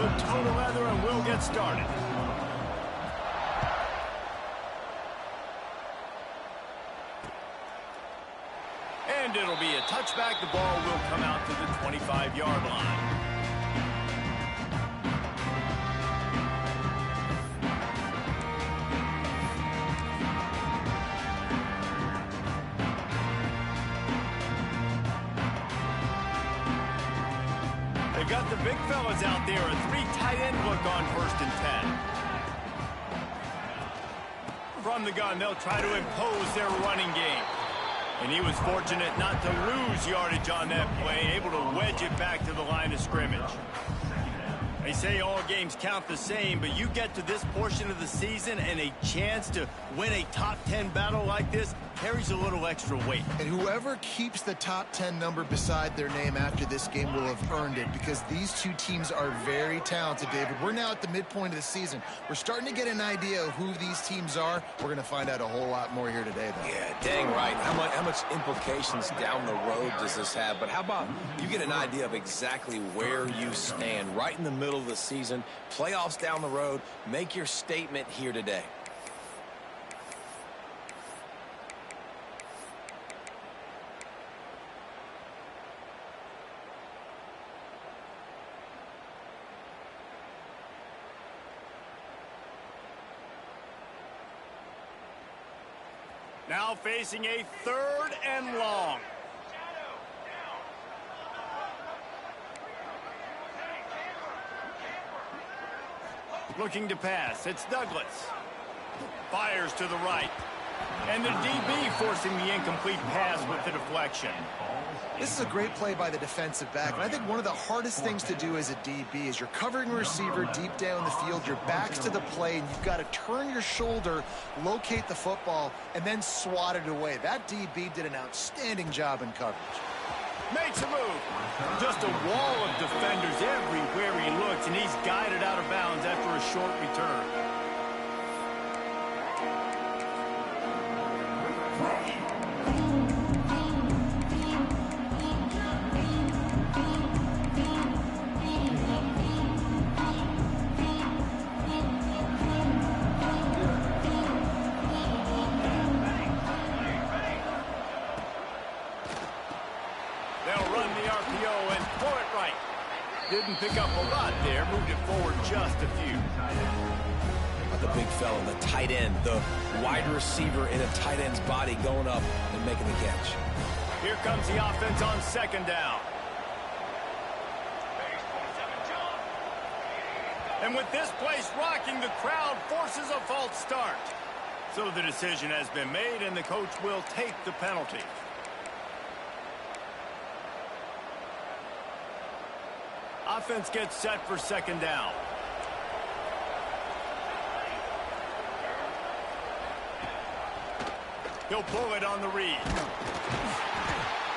the toe to leather, and we'll get started. And it'll be a touchback. The ball will come out to the 25-yard line. They've got the big fellas out there. A 3 tight end look on 1st and 10. From the gun, they'll try to impose their running game. And he was fortunate not to lose yardage on that play, able to wedge it back to the line of scrimmage. They say all games count the same, but you get to this portion of the season and a chance to win a top 10 battle like this carries a little extra weight. And whoever keeps the top 10 number beside their name after this game will have earned it, because these two teams are very talented, David. We're now at the midpoint of the season. We're starting to get an idea of who these teams are. We're going to find out a whole lot more here today, though. Yeah, dang right. How much implications down the road does this have? But how about you get an idea of exactly where you stand right in the middle of the season, playoffs down the road, make your statement here today. Now facing a 3rd and long. Looking to pass. It's Douglas. Fires to the right. And the DB forcing the incomplete pass with the deflection. This is a great play by the defensive back. And I think one of the hardest things to do as a DB is you're covering a receiver deep down the field, your back's to the play, and you've got to turn your shoulder, locate the football, and then swat it away. That DB did an outstanding job in coverage. Makes a move. Just a wall of defenders everywhere he looks, and he's guided out of bounds after a short return. Didn't pick up a lot there, moved it forward just a few. The big fella, the tight end, the wide receiver in a tight end's body going up and making the catch. Here comes the offense on 2nd down. And with this place rocking, the crowd forces a false start. So the decision has been made, and the coach will take the penalty. Offense gets set for 2nd down. He'll pull it on the read.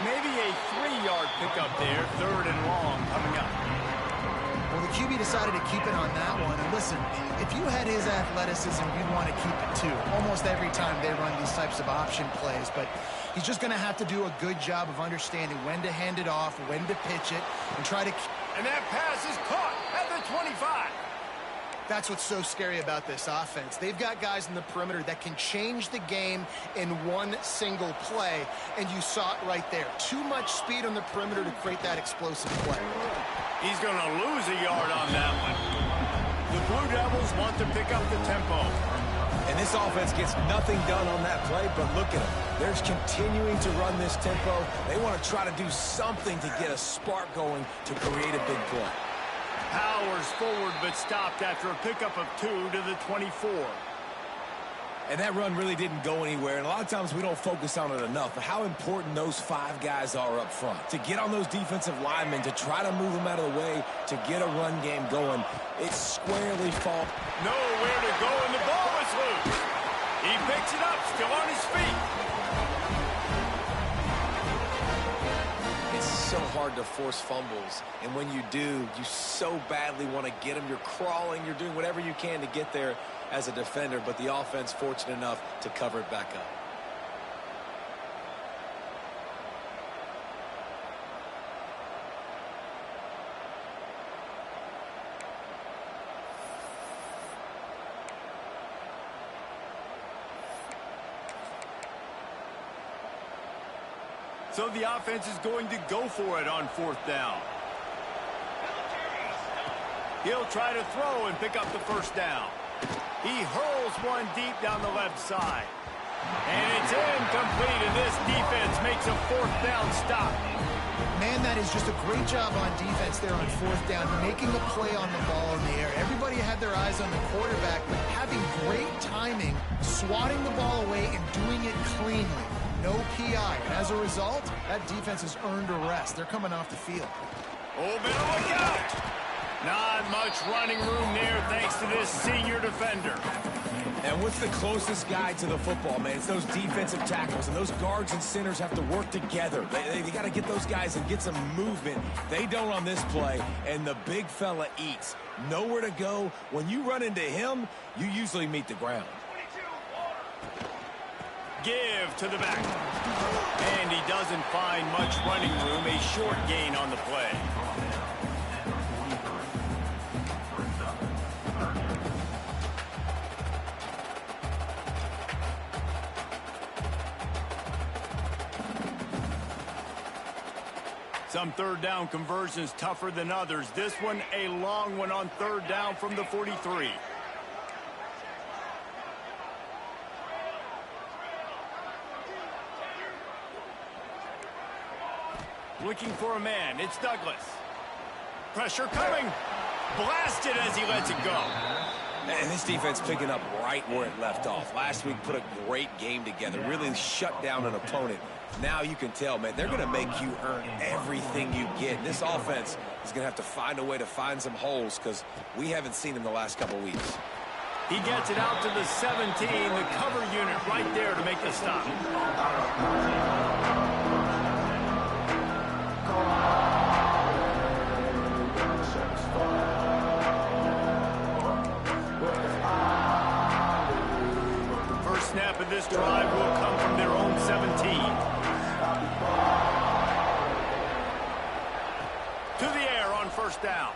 Maybe a 3-yard pickup there. 3rd and long coming up. Well, the QB decided to keep it on that one. And listen, if you had his athleticism, you'd want to keep it too. Almost every time they run these types of option plays. But he's just going to have to do a good job of understanding when to hand it off, when to pitch it, and try to... And that pass is caught at the 25. That's what's so scary about this offense. They've got guys in the perimeter that can change the game in one single play, and you saw it right there. Too much speed on the perimeter to create that explosive play. He's going to lose a yard on that one. The Blue Devils want to pick up the tempo. And this offense gets nothing done on that play, but look at them. They're continuing to run this tempo. They want to try to do something to get a spark going to create a big play. Powers forward, but stopped after a pickup of 2 to the 24. And that run really didn't go anywhere. And a lot of times we don't focus on it enough, but how important those 5 guys are up front. To get on those defensive linemen, to try to move them out of the way, to get a run game going, it's squarely fault. Nowhere to go, and the ball is loose. He picks it up, still on his feet. It's so hard to force fumbles, and when you do, you so badly want to get them. You're crawling, you're doing whatever you can to get there as a defender, but the offense fortunate enough to cover it back up. So the offense is going to go for it on 4th down. He'll try to throw and pick up the 1st down. He hurls one deep down the left side. And it's incomplete, and this defense makes a 4th down stop. Man, that is just a great job on defense there on 4th down, making a play on the ball in the air. Everybody had their eyes on the quarterback, having great timing, swatting the ball away and doing it cleanly. No PI. And as a result, that defense has earned a rest. They're coming off the field. Oh, better look out! Not much running room there thanks to this senior defender. And what's the closest guy to the football, man? It's those defensive tackles, and those guards and centers have to work together. They got to get those guys and get some movement. They don't on this play, and the big fella eats. Nowhere to go. When you run into him, you usually meet the ground. Give to the back. And he doesn't find much running room. A short gain on the play. Some 3rd down conversions tougher than others. This one a long one on 3rd down from the 43. Looking for a man. It's Douglas. Pressure coming. Blasted as he lets it go. And this defense picking up right where it left off. Last week put a great game together. Really shut down an opponent. Now you can tell, man, they're going to make you earn everything you get. This offense is going to have to find a way to find some holes because we haven't seen them the last couple weeks. He gets it out to the 17, the cover unit right there to make the stop. The first snap of this drive will come from their own 17. To the air on 1st down.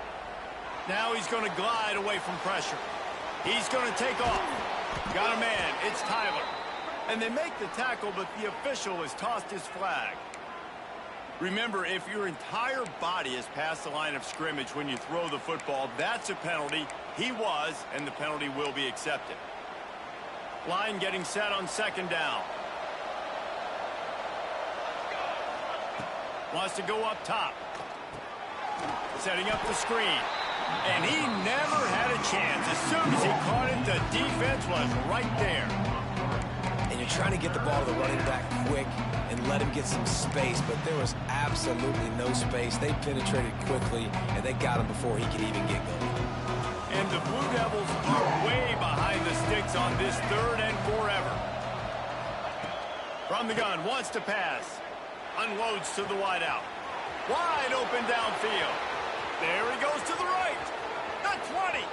Now he's going to glide away from pressure. He's going to take off. Got a man. It's Tyler. And they make the tackle, but the official has tossed his flag. Remember, if your entire body is past the line of scrimmage when you throw the football, that's a penalty. He was, and the penalty will be accepted. Line getting set on 2nd down. Wants to go up top. Setting up the screen. And he never had a chance. As soon as he caught it, the defense was right there. And you're trying to get the ball to the running back quick and let him get some space, but there was absolutely no space. They penetrated quickly, and they got him before he could even get going. And the Blue Devils are way behind the sticks on this 3rd and forever. From the gun, wants to pass. Unloads to the wideout. Wide open downfield. There he goes to the right. The 20.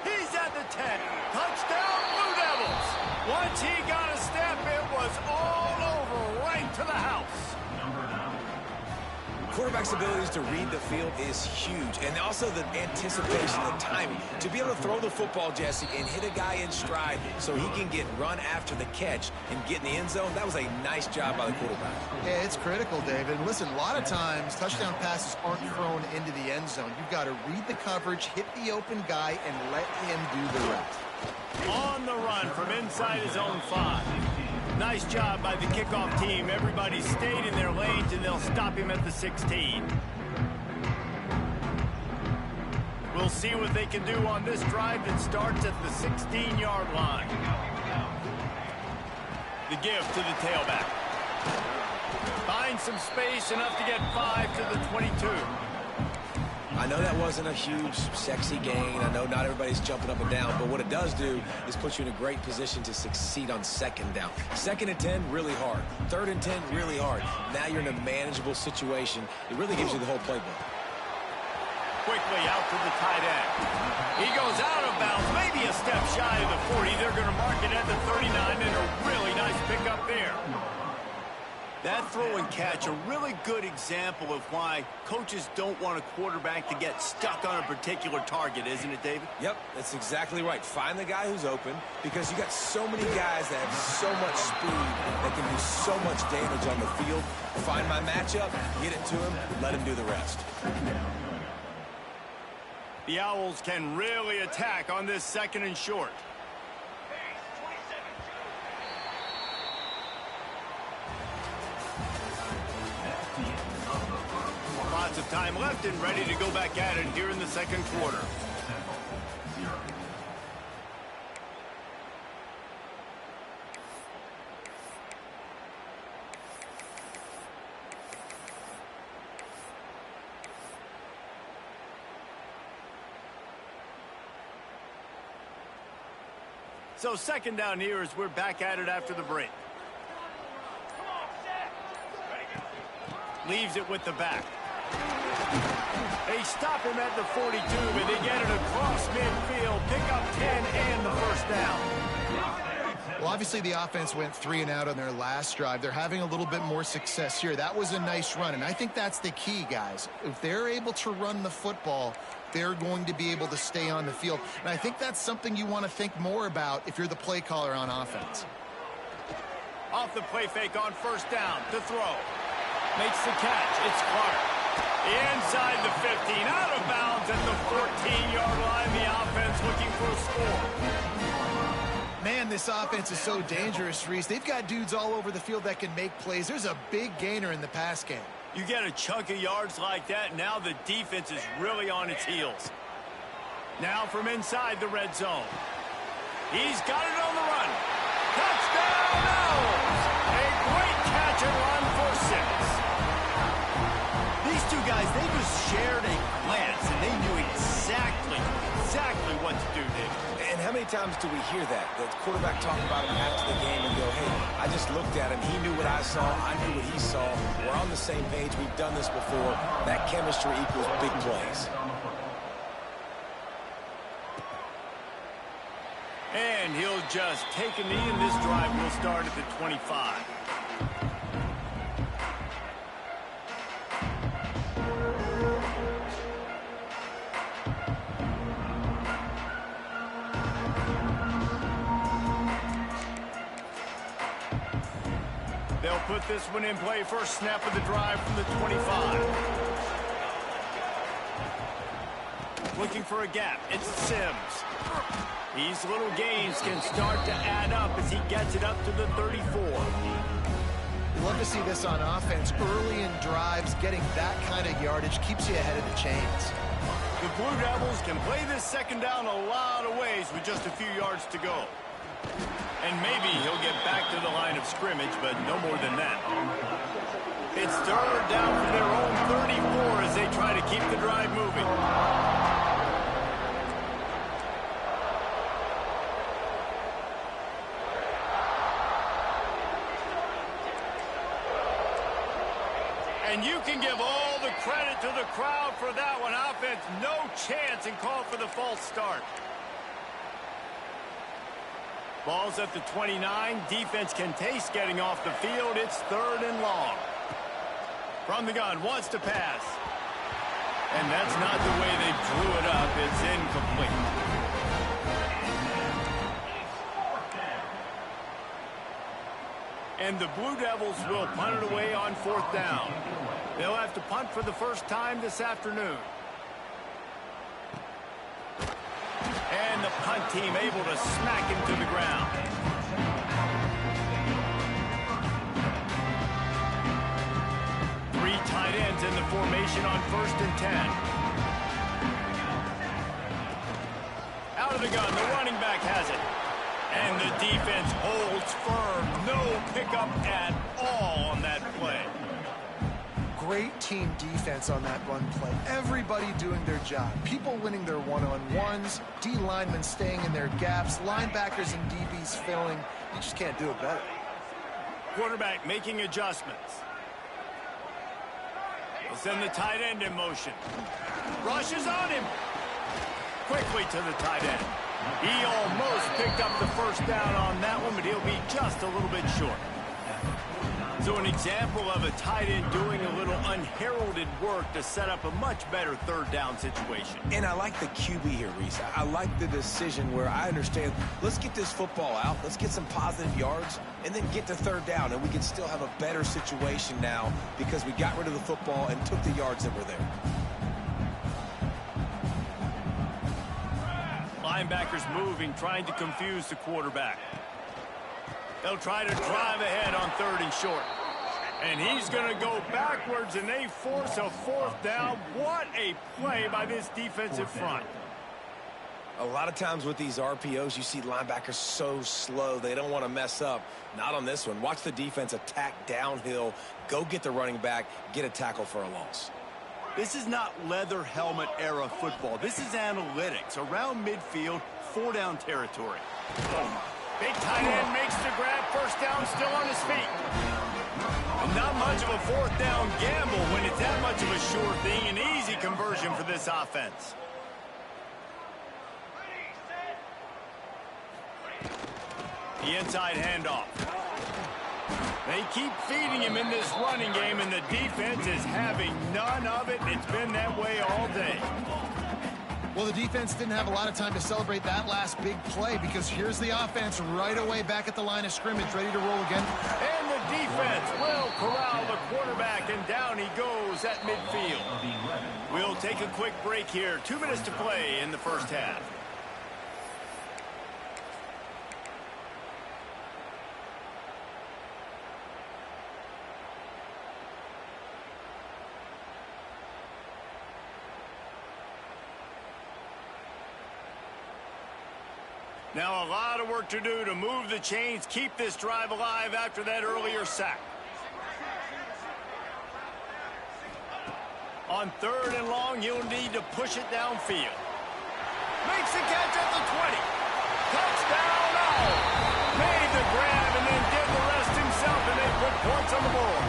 He's at the 10. Touchdown, Blue Devils. Once he got a step, it was all over right to the house. Quarterback's abilities to read the field is huge, and also the anticipation, the timing. To be able to throw the football, Jesse, and hit a guy in stride so he can get run after the catch and get in the end zone, that was a nice job by the quarterback. Yeah, it's critical, David. And listen, a lot of times touchdown passes aren't thrown into the end zone. You've got to read the coverage, hit the open guy, and let him do the rest. On the run from inside his own 5. Nice job by the kickoff team. Everybody stayed in their lanes, and they'll stop him at the 16. We'll see what they can do on this drive that starts at the 16-yard line. The give to the tailback. Finds some space, enough to get 5 to the 22. I know that wasn't a huge, sexy gain. I know not everybody's jumping up and down, but what it does do is put you in a great position to succeed on 2nd down. 2nd and 10, really hard. 3rd and 10, really hard. Now you're in a manageable situation. It really gives you the whole playbook. Quickly out to the tight end. He goes out of bounds, maybe a step shy of the 40. They're going to mark it at the 39, and a really nice pickup there. That throw and catch, a really good example of why coaches don't want a quarterback to get stuck on a particular target, isn't it, David? Yep, that's exactly right. Find the guy who's open, because you got so many guys that have so much speed that can do so much damage on the field. Find my matchup, get it to him, let him do the rest. The Owls can really attack on this 2nd and short. Lots of time left and ready to go back at it here in the 2nd quarter. So 2nd down here as we're back at it after the break. Leaves it with the back. They stop him at the 42, but they get it across midfield, pick up 10 and the 1st down. Well, obviously the offense went 3 and out on their last drive. They're having a little bit more success here. That was a nice run, and I think that's the key, guys. If they're able to run the football, they're going to be able to stay on the field. And I think that's something you want to think more about if you're the play caller on offense. Off the play fake on 1st down to throw. Makes the catch. It's Clark. Inside the 15, out of bounds at the 14-yard line. The offense looking for a score. Man, this offense is so dangerous, Reese. They've got dudes all over the field that can make plays. There's a big gainer in the pass game. You get a chunk of yards like that, now the defense is really on its heels. Now from inside the red zone. He's got it on the run. Touchdown, Owls! A great catch and run for 6. These two guys, they just shared a glance, and they knew exactly what to do, David. And how many times do we hear that? The quarterback talk about him after the game and go, hey, I just looked at him. He knew what I saw. I knew what he saw. We're on the same page. We've done this before. That chemistry equals big plays. And he'll just take a knee, and this drive will start at the 25. They'll put this one in play. First snap of the drive from the 25. Looking for a gap. It's Sims. These little gains can start to add up as he gets it up to the 34. You love to see this on offense. Early in drives, getting that kind of yardage keeps you ahead of the chains. The Blue Devils can play this 2nd down a lot of ways with just a few yards to go. And maybe he'll get back to the line of scrimmage, but no more than that. It's 3rd down from their own 34 as they try to keep the drive moving. And you can give all the credit to the crowd for that one. Offense, no chance, and call for the false start. Ball's at the 29. Defense can taste getting off the field. It's 3rd and long. From the gun, wants to pass. And that's not the way they drew it up. It's incomplete. And the Blue Devils will punt it away on 4th down. They'll have to punt for the first time this afternoon. And the punt team able to smack him to the ground. Three tight ends in the formation on 1st and 10. Out of the gun, the running back has it. And the defense holds firm. No pickup at all on that play. Great team defense on that run play. Everybody doing their job. People winning their one-on-ones, D linemen staying in their gaps, linebackers and DBs filling. You just can't do it better. Quarterback making adjustments. He'll send the tight end in motion. Rushes on him. Quickly to the tight end. He almost picked up the first down on that one, but he'll be just a little bit short. So an example of a tight end doing a little unheralded work to set up a much better third down situation. And I like the QB here, Reese. I like the decision where I understand, let's get this football out, let's get some positive yards, and then get to third down, and we can still have a better situation now because we got rid of the football and took the yards that were there. Linebackers moving, trying to confuse the quarterback. They'll try to drive ahead on 3rd and short. And he's going to go backwards, and they force a 4th down. What a play by this defensive front. A lot of times with these RPOs, you see linebackers so slow, they don't want to mess up. Not on this one. Watch the defense attack downhill, go get the running back, get a tackle for a loss. This is not leather helmet era football. This is analytics. Around midfield, 4-down territory. Big tight end makes the grab. 1st down, still on his feet. And not much of a 4th down gamble when it's that much of a sure thing. An easy conversion for this offense. The inside handoff. They keep feeding him in this running game, and the defense is having none of it. It's been that way all day. Well, the defense didn't have a lot of time to celebrate that last big play because here's the offense right away back at the line of scrimmage, ready to roll again. And the defense will corral the quarterback, and down he goes at midfield. We'll take a quick break here. 2 minutes to play in the first half. Now a lot of work to do to move the chains, keep this drive alive after that earlier sack. On 3rd and long, he'll need to push it downfield. Makes the catch at the 20. Touchdown! Oh! Made the grab and then did the rest himself, and they put points on the board.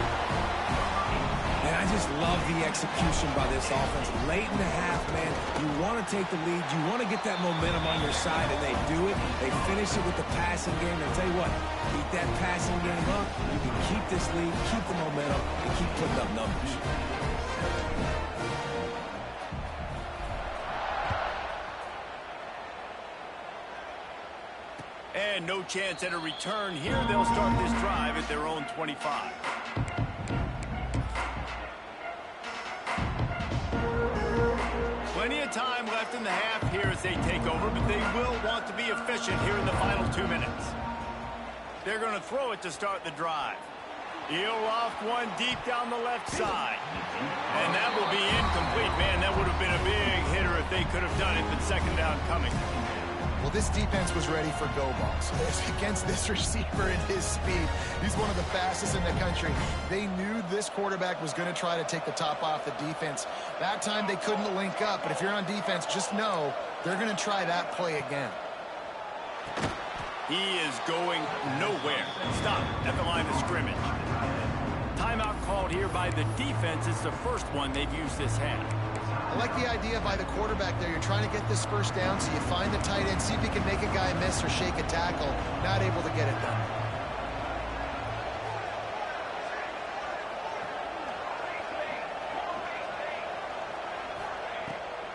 And I just love the execution by this offense. Late in the half, man, you want to take the lead. You want to get that momentum on your side, and they do it. They finish it with the passing game. And tell you what, keep that passing game up. You can keep this lead, keep the momentum, and keep putting up numbers. And no chance at a return here. They'll start this drive at their own 25. Plenty of time left in the half here as they take over, but they will want to be efficient here in the final 2 minutes. They're going to throw it to start the drive. He'll loft one deep down the left side. And that will be incomplete. Man, that would have been a big hitter if they could have done it, but 2nd down coming. Well, this defense was ready for go balls. Against this receiver and his speed, he's one of the fastest in the country. They knew this quarterback was going to try to take the top off the defense. That time they couldn't link up, but if you're on defense, just know they're going to try that play again. He is going nowhere. Stop at the line of scrimmage. Timeout called here by the defense. It's the first one they've used this half. I like the idea by the quarterback there. You're trying to get this 1st down, so you find the tight end, see if you can make a guy miss or shake a tackle. Not able to get it done.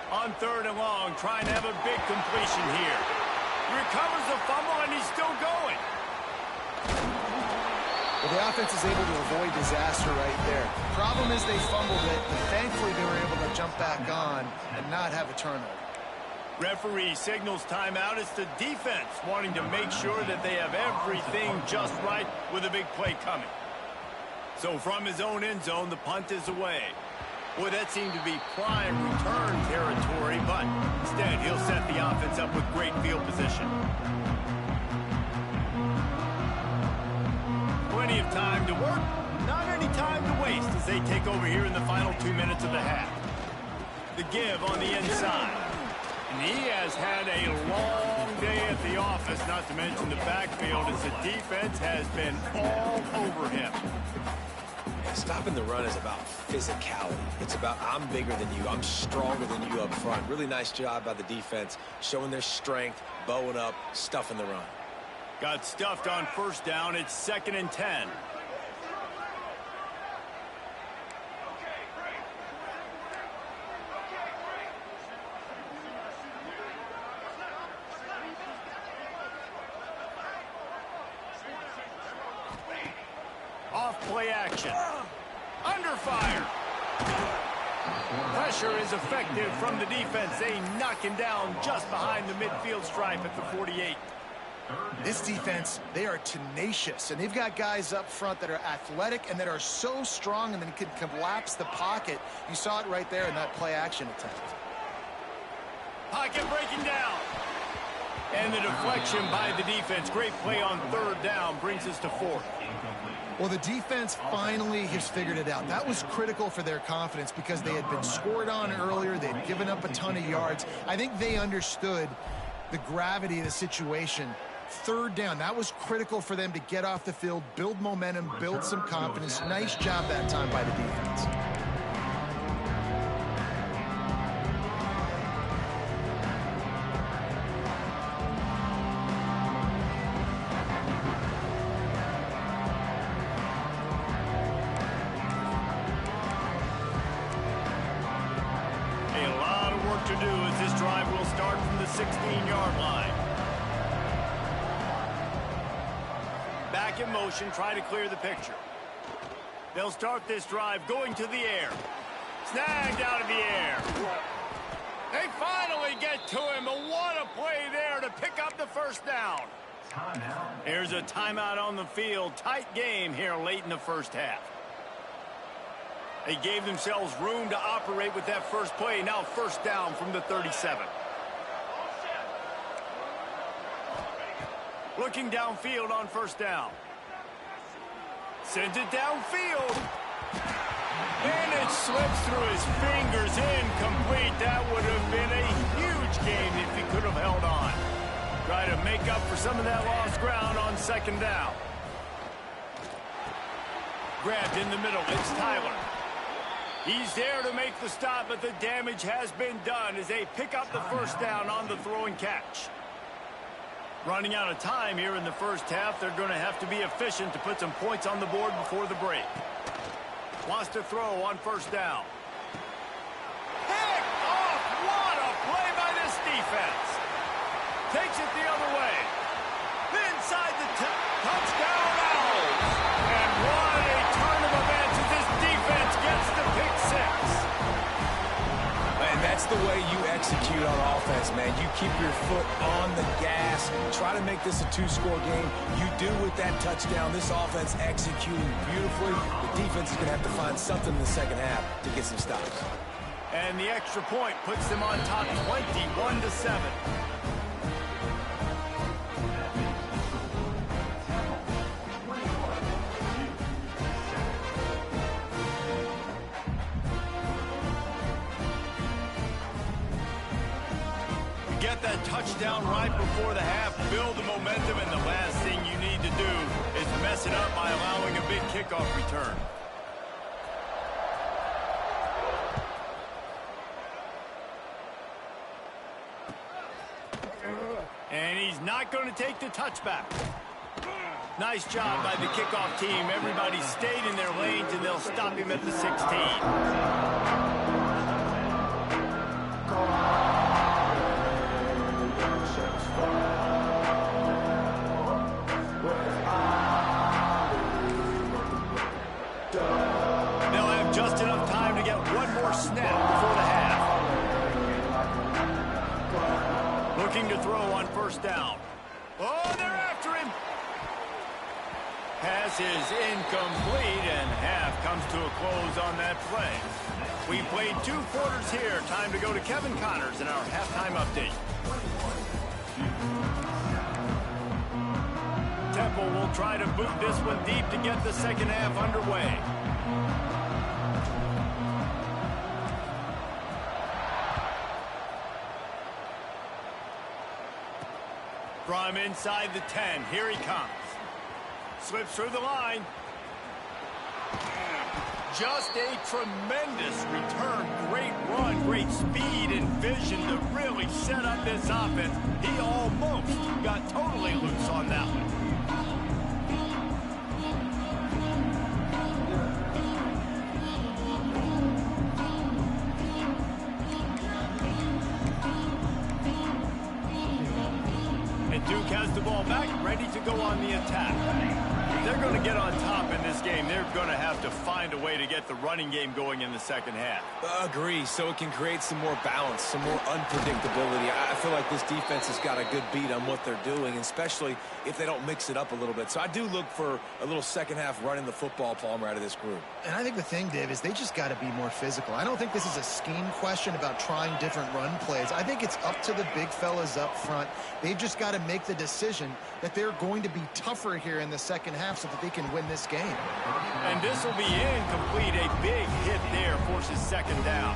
On 3rd and long, trying to have a big completion here. Recovers the fumble, and he's still going. Well, the offense is able to avoid disaster right there. Problem is they fumbled it, but thankfully they were able to jump back on and not have a turnover. Referee signals timeout. It's the defense wanting to make sure that they have everything just right with a big play coming. So from his own end zone, the punt is away. Boy, that seemed to be prime return territory, but instead he'll set the offense up with great field position. Plenty of time to work, not any time to waste as they take over here in the final 2 minutes of the half. The give on the inside. And he has had a long day at the office, not to mention the backfield, as the defense has been all over him. Stopping the run is about physicality. It's about I'm bigger than you, I'm stronger than you up front. Really nice job by the defense, showing their strength, bowing up, stuffing the run. Got stuffed on 1st down. It's 2nd and 10. deflection. Under fire. Pressure is effective from the defense. They knock him down just behind the midfield stripe at the 48. This defense, they are tenacious, and they've got guys up front that are athletic and that are so strong and then can collapse the pocket. You saw it right there in that play-action attempt. Pocket breaking down. And the deflection by the defense. Great play on third down brings us to fourth. Well, the defense finally has figured it out. That was critical for their confidence because they had been scored on earlier. They had given up a ton of yards. I think they understood the gravity of the situation. Third down, that was critical for them to get off the field, build momentum, build some confidence. Nice job that time by the defense. A lot of work to do as this drive will start from the 16-yard line. Back in motion, try to clear the picture. They'll start this drive going to the air. Snagged out of the air. They finally get to him, but what a play there to pick up the first down. Here's a timeout on the field. Tight game here late in the first half. They gave themselves room to operate with that first play. Now first down from the 37. Looking downfield on first down. Sends it downfield. And it slips through his fingers. Incomplete. That would have been a huge game if he could have held on. Try to make up for some of that lost ground on second down. Grabbed in the middle. It's Tyler. He's there to make the stop, but the damage has been done as they pick up the first down on the throw and catch. Running out of time here in the first half. They're going to have to be efficient to put some points on the board before the break. Wants to throw on first down. Picked off! What a play by this defense. Takes it the other way. Inside the touchdown Owls. And what a turn of events as this defense gets the pick six. And that's the way you execute on offense, man. You keep your foot on the gas. Try to make this a two-score game. You do with that touchdown. This offense executing beautifully. The defense is going to have to find something in the second half to get some stops. And the extra point puts them on top 21-7. Get that touchdown right before the half, build the momentum, and the last thing you need to do is mess it up by allowing a big kickoff return. And he's not going to take the touchback. Nice job by the kickoff team. Everybody stayed in their lanes, and they'll stop him at the 16. Snap before the half. Looking to throw on first down. Oh, they're after him. Pass is incomplete, and half comes to a close on that play. We played 2 quarters here. Time to go to Kevin Connors in our halftime update. Temple will try to boot this one deep to get the second half underway. From inside the 10, here he comes. Slips through the line. Just a tremendous return. Great run, great speed and vision to really set up this offense. He almost got totally loose on that one. Duke has the ball back, ready to go on the attack. If they're going to get on top in this game, they're going to have to find a way to get the running game going in the second half. Agree, so it can create some more balance, some more unpredictability. I feel like this defense has got a good beat on what they're doing, especially if they don't mix it up a little bit. So I do look for a little second half running the football, Palmer, out of this group. And I think the thing, Dave, is they just got to be more physical. I don't think this is a scheme question about trying different run plays. I think it's up to the big fellas up front. They've just got to make the decision that they're going to be tougher here in the second half so that they can win this game. And this will be incomplete. A big hit there forces second down.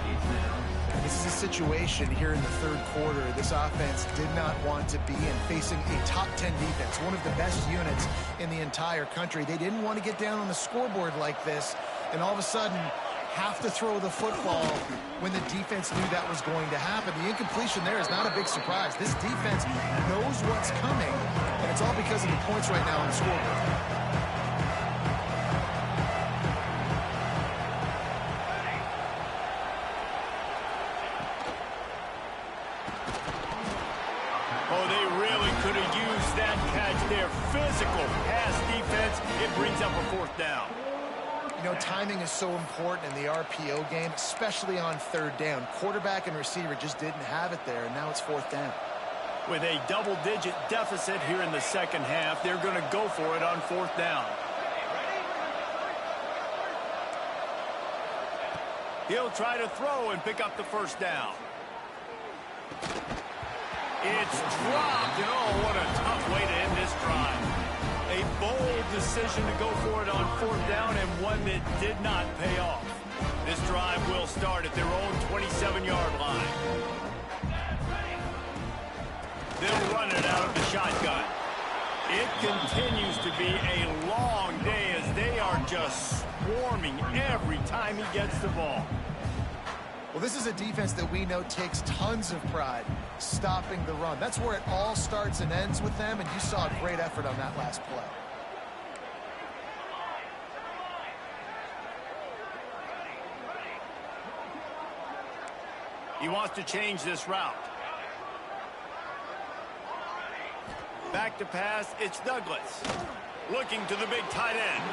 This is a situation here in the third quarter this offense did not want to be in, facing a top 10 defense, one of the best units in the entire country. They didn't want to get down on the scoreboard like this and all of a sudden have to throw the football when the defense knew that was going to happen. The incompletion there is not a big surprise. This defense knows what's coming, and it's all because of the points right now on the scoreboard. Oh, they really could have used that catch there. Physical pass defense. It brings up a fourth down. You know, timing is so important in the RPO game, especially on third down. Quarterback and receiver just didn't have it there, and now it's fourth down. With a double-digit deficit here in the second half, they're going to go for it on fourth down. He'll try to throw and pick up the first down. It's dropped, and oh, what a tough way to end this drive. A bold decision to go for it on fourth down, and one that did not pay off. This drive will start at their own 27-yard line. They'll run it out of the shotgun. It continues to be a long day as they are just swarming every time he gets the ball. Well, this is a defense that we know takes tons of pride stopping the run. That's where it all starts and ends with them, and you saw a great effort on that last play. He wants to change this route. Back to pass, it's Douglas. Looking to the big tight end.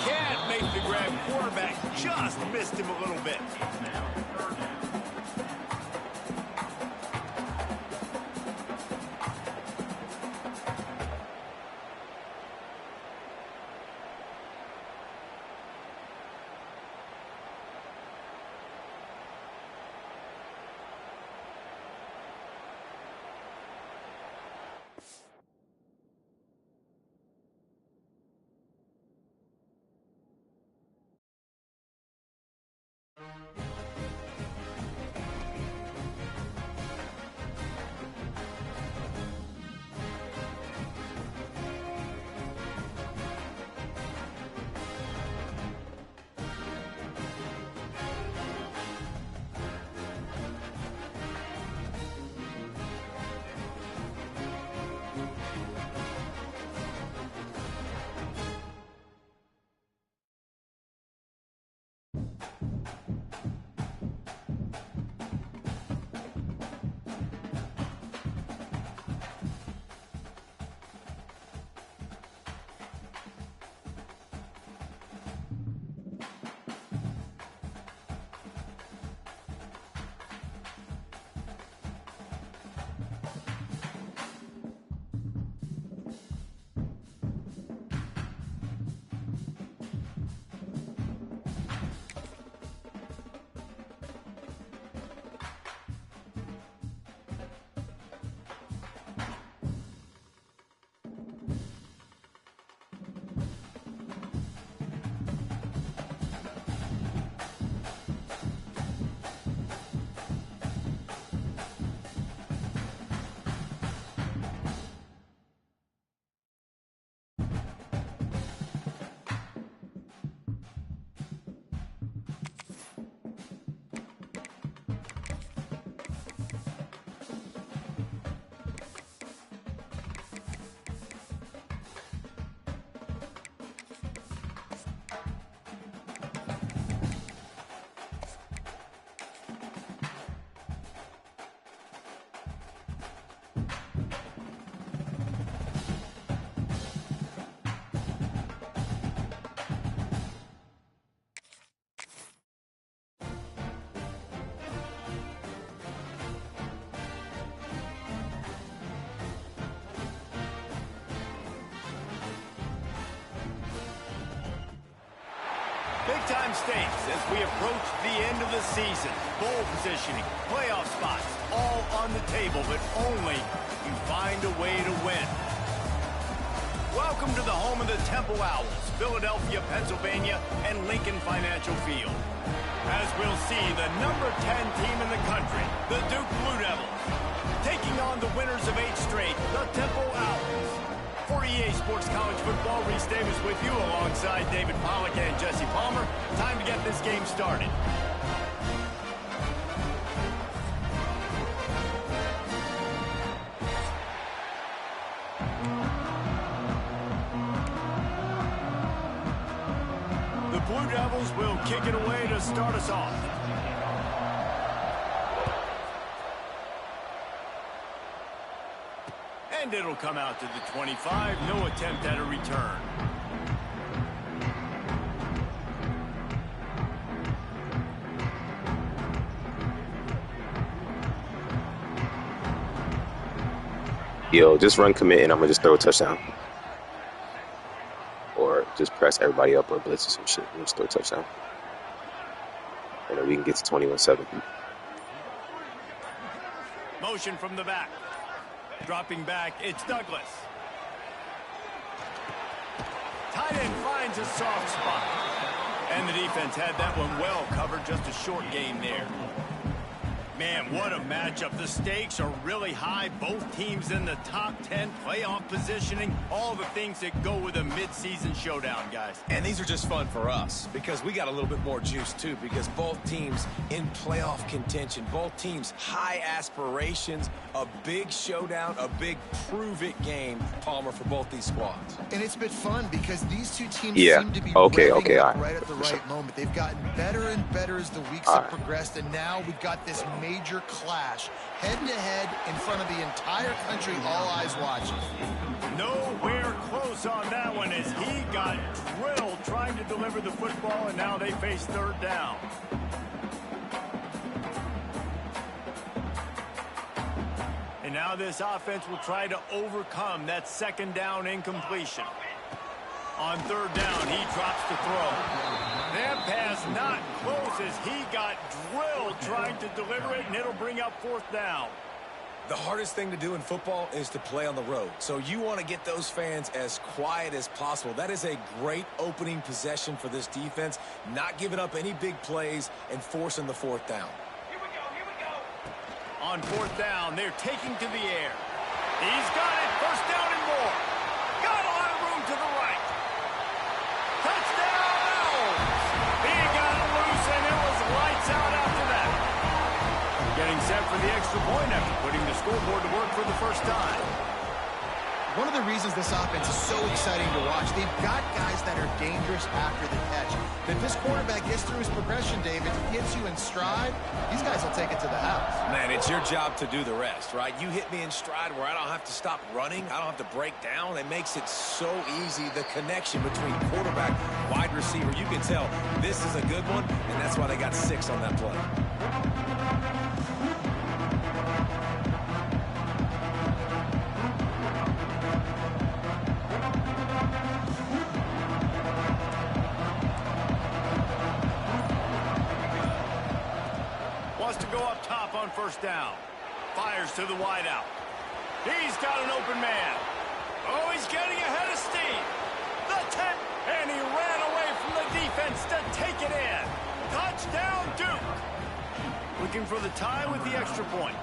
Can't make the grab. Quarterback just missed him a little bit. Big-time stakes as we approach the end of the season. Bowl positioning, playoff spots, all on the table, but only if you find a way to win. Welcome to the home of the Temple Owls, Philadelphia, Pennsylvania, and Lincoln Financial Field. As we'll see, the number 10 team in the country, the Duke Blue Devils, taking on the winners of 8 straight, the Temple Owls. For EA Sports College Football, Reese Davis with you alongside David Pollack and Jesse Palmer. Time to get this game started. The Blue Devils will kick it away to start us off. And it'll come out to the 25. No attempt at a return. Yo, just run commit and I'm going to just throw a touchdown. Or just press everybody up or blitz or some shit and just throw a touchdown. And then we can get to 21-7. Motion from the back. Dropping back, it's Douglas. Tight end finds a soft spot. And the defense had that one well covered, just a short gain there. Man, what a matchup. The stakes are really high. Both teams in the top 10, playoff positioning, all the things that go with a midseason showdown, guys. And these are just fun for us because we got a little bit more juice, too, because both teams in playoff contention, both teams high aspirations, a big showdown, a big prove-it game, Palmer, for both these squads. And it's been fun because these two teams Yeah. seem to be Okay, revving up all right at the right moment. They've gotten better and better as the weeks All have right. progressed, and now we've got this major clash, head-to-head in front of the entire country, all eyes watching. Nowhere close on that one as he got drilled trying to deliver the football, and now they face third down. And now this offense will try to overcome that second down incompletion. On third down, he drops the throw. That pass not close as he got drilled trying to deliver it, and it'll bring up fourth down. The hardest thing to do in football is to play on the road. So you want to get those fans as quiet as possible. That is a great opening possession for this defense, not giving up any big plays and forcing the fourth down. Here we go. On fourth down, they're taking to the air. He's got it. First down and more. Got a lot of room to the right. Touchdown, Owls! He got it loose, and it was lights out after that. Getting set for the extra point after putting the scoreboard to work for the first time. One of the reasons this offense is so exciting to watch, they've got guys that are dangerous after the catch. If this quarterback gets through his progression, David, gets you in stride, these guys will take it to the house. Man, it's your job to do the rest, right? You hit me in stride where I don't have to stop running. I don't have to break down. It makes it so easy, the connection between quarterback, wide receiver. You can tell this is a good one, and that's why they got 6 on that play. Wants to go up top on first down. Fires to the wideout. He's got an open man. Oh, he's getting ahead of steam. The 10, and he ran away from the defense to take it in. Touchdown, Duke. Looking for the tie with the extra point.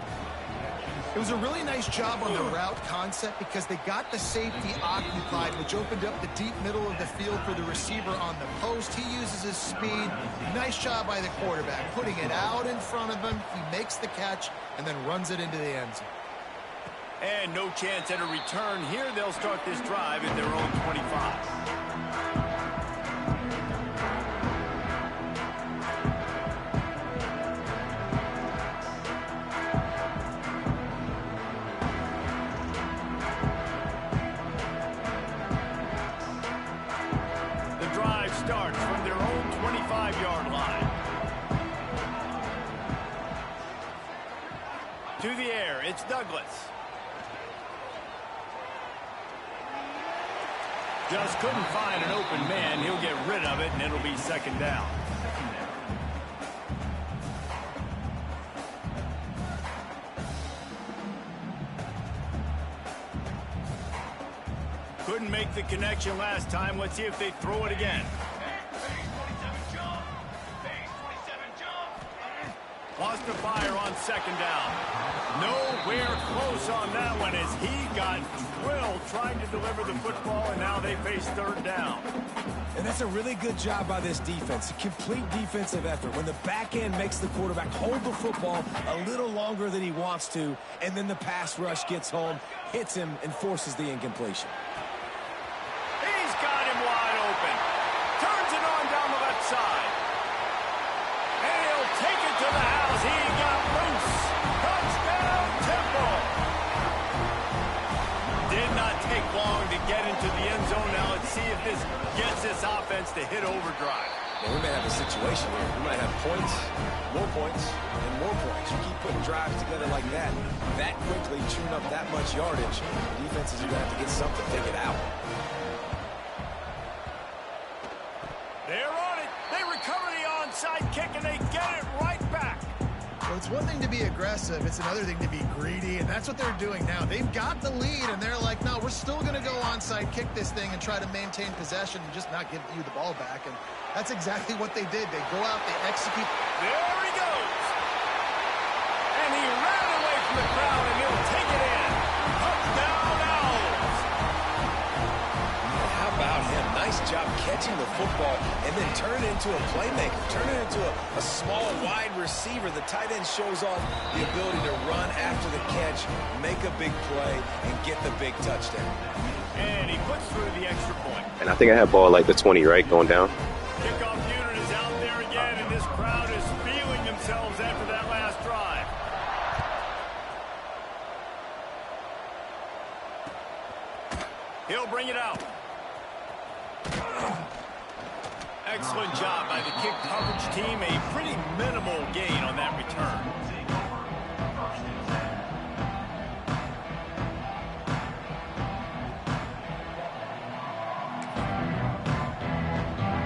It was a really nice job on the route concept because they got the safety occupied, which opened up the deep middle of the field for the receiver on the post. He uses his speed. Nice job by the quarterback, putting it out in front of him. He makes the catch and then runs it into the end zone. And no chance at a return here. They'll start this drive at their own 25. Starts from their own 25-yard line. To the air, it's Douglas. Just couldn't find an open man. He'll get rid of it, and it'll be second down. Couldn't make the connection last time. Let's see if they throw it again. Wants to fire on second down. Nowhere close on that one as he got drilled trying to deliver the football, and now they face third down. And that's a really good job by this defense. A complete defensive effort. When the back end makes the quarterback hold the football a little longer than he wants to, and then the pass rush gets home, hits him, and forces the incompletion. He's got him wide open. Turns it on down the left side. And he'll take it to the house. He got loose. Touchdown, Temple. Did not take long to get into the end zone. Now let's see if this gets this offense to hit overdrive. And we may have a situation here. We might have points, and more points. You keep putting drives together like that quickly, chewing up that much yardage, defenses are going to have to get something figured out. They're on it. They recover the onside kick, and they get it right back. Well, it's one thing to be aggressive. It's another thing to be greedy, and that's what they're doing now. They've got the lead, and they're like, no, we're still going to go onside, kick this thing, and try to maintain possession and just not give you the ball back. And that's exactly what they did. They go out, they execute. There he goes. And he ran away from the crowd, and he'll take it in. Touchdown, Owls. How about him? Nice job catching the football and then turn it into a playmaker. Turn it into a small, wide receiver. The tight end shows off the ability to run after the catch, make a big play, and get the big touchdown. And he puts through the extra point. And I think I had ball like the 20, right, going down. Kickoff unit is out there again, and this crowd is feeling themselves after that last drive. He'll bring it out. Excellent job by the kick coverage team. A pretty minimal gain on that return.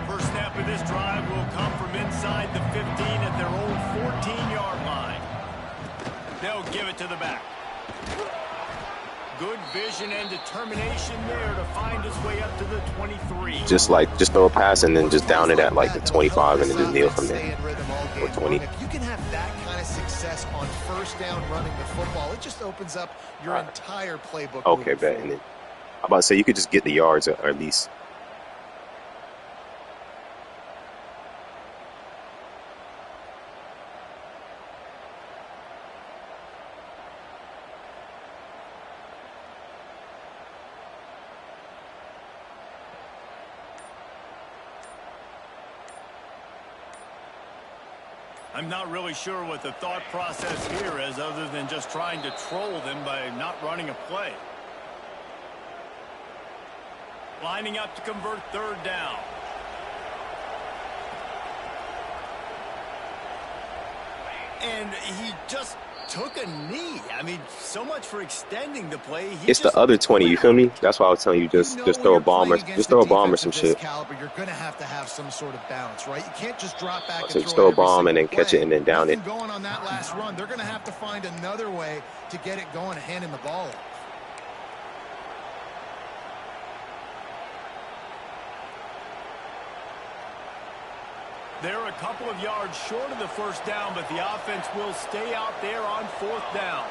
First snap of this drive will come from inside the 15 at their own 14-yard line. They'll give it to the back. Good vision and determination there to find his way up to the 23. Just throw a pass and then just down it at like the 25 and then just kneel from there. Or 20. If you can have that kind of success on first down running the football, it just opens up your entire playbook. Okay, bet. And then I'm about to say you could just get the yards or at least. I'm not really sure what the thought process here is other than just trying to troll them by not running a play. Lining up to convert third down. And he just took a knee. I mean, so much for extending the play. It's the other 20, you feel me? That's why I was telling you just throw a bomb or some shit. Caliber, you're going to have some sort of balance, right? You can't just drop back So and just throw a bomb and then catch it and then down it. Going on that last run, they're going to have to find another way to get it going and hand him the ball off. They're a couple of yards short of the first down, but the offense will stay out there on fourth down.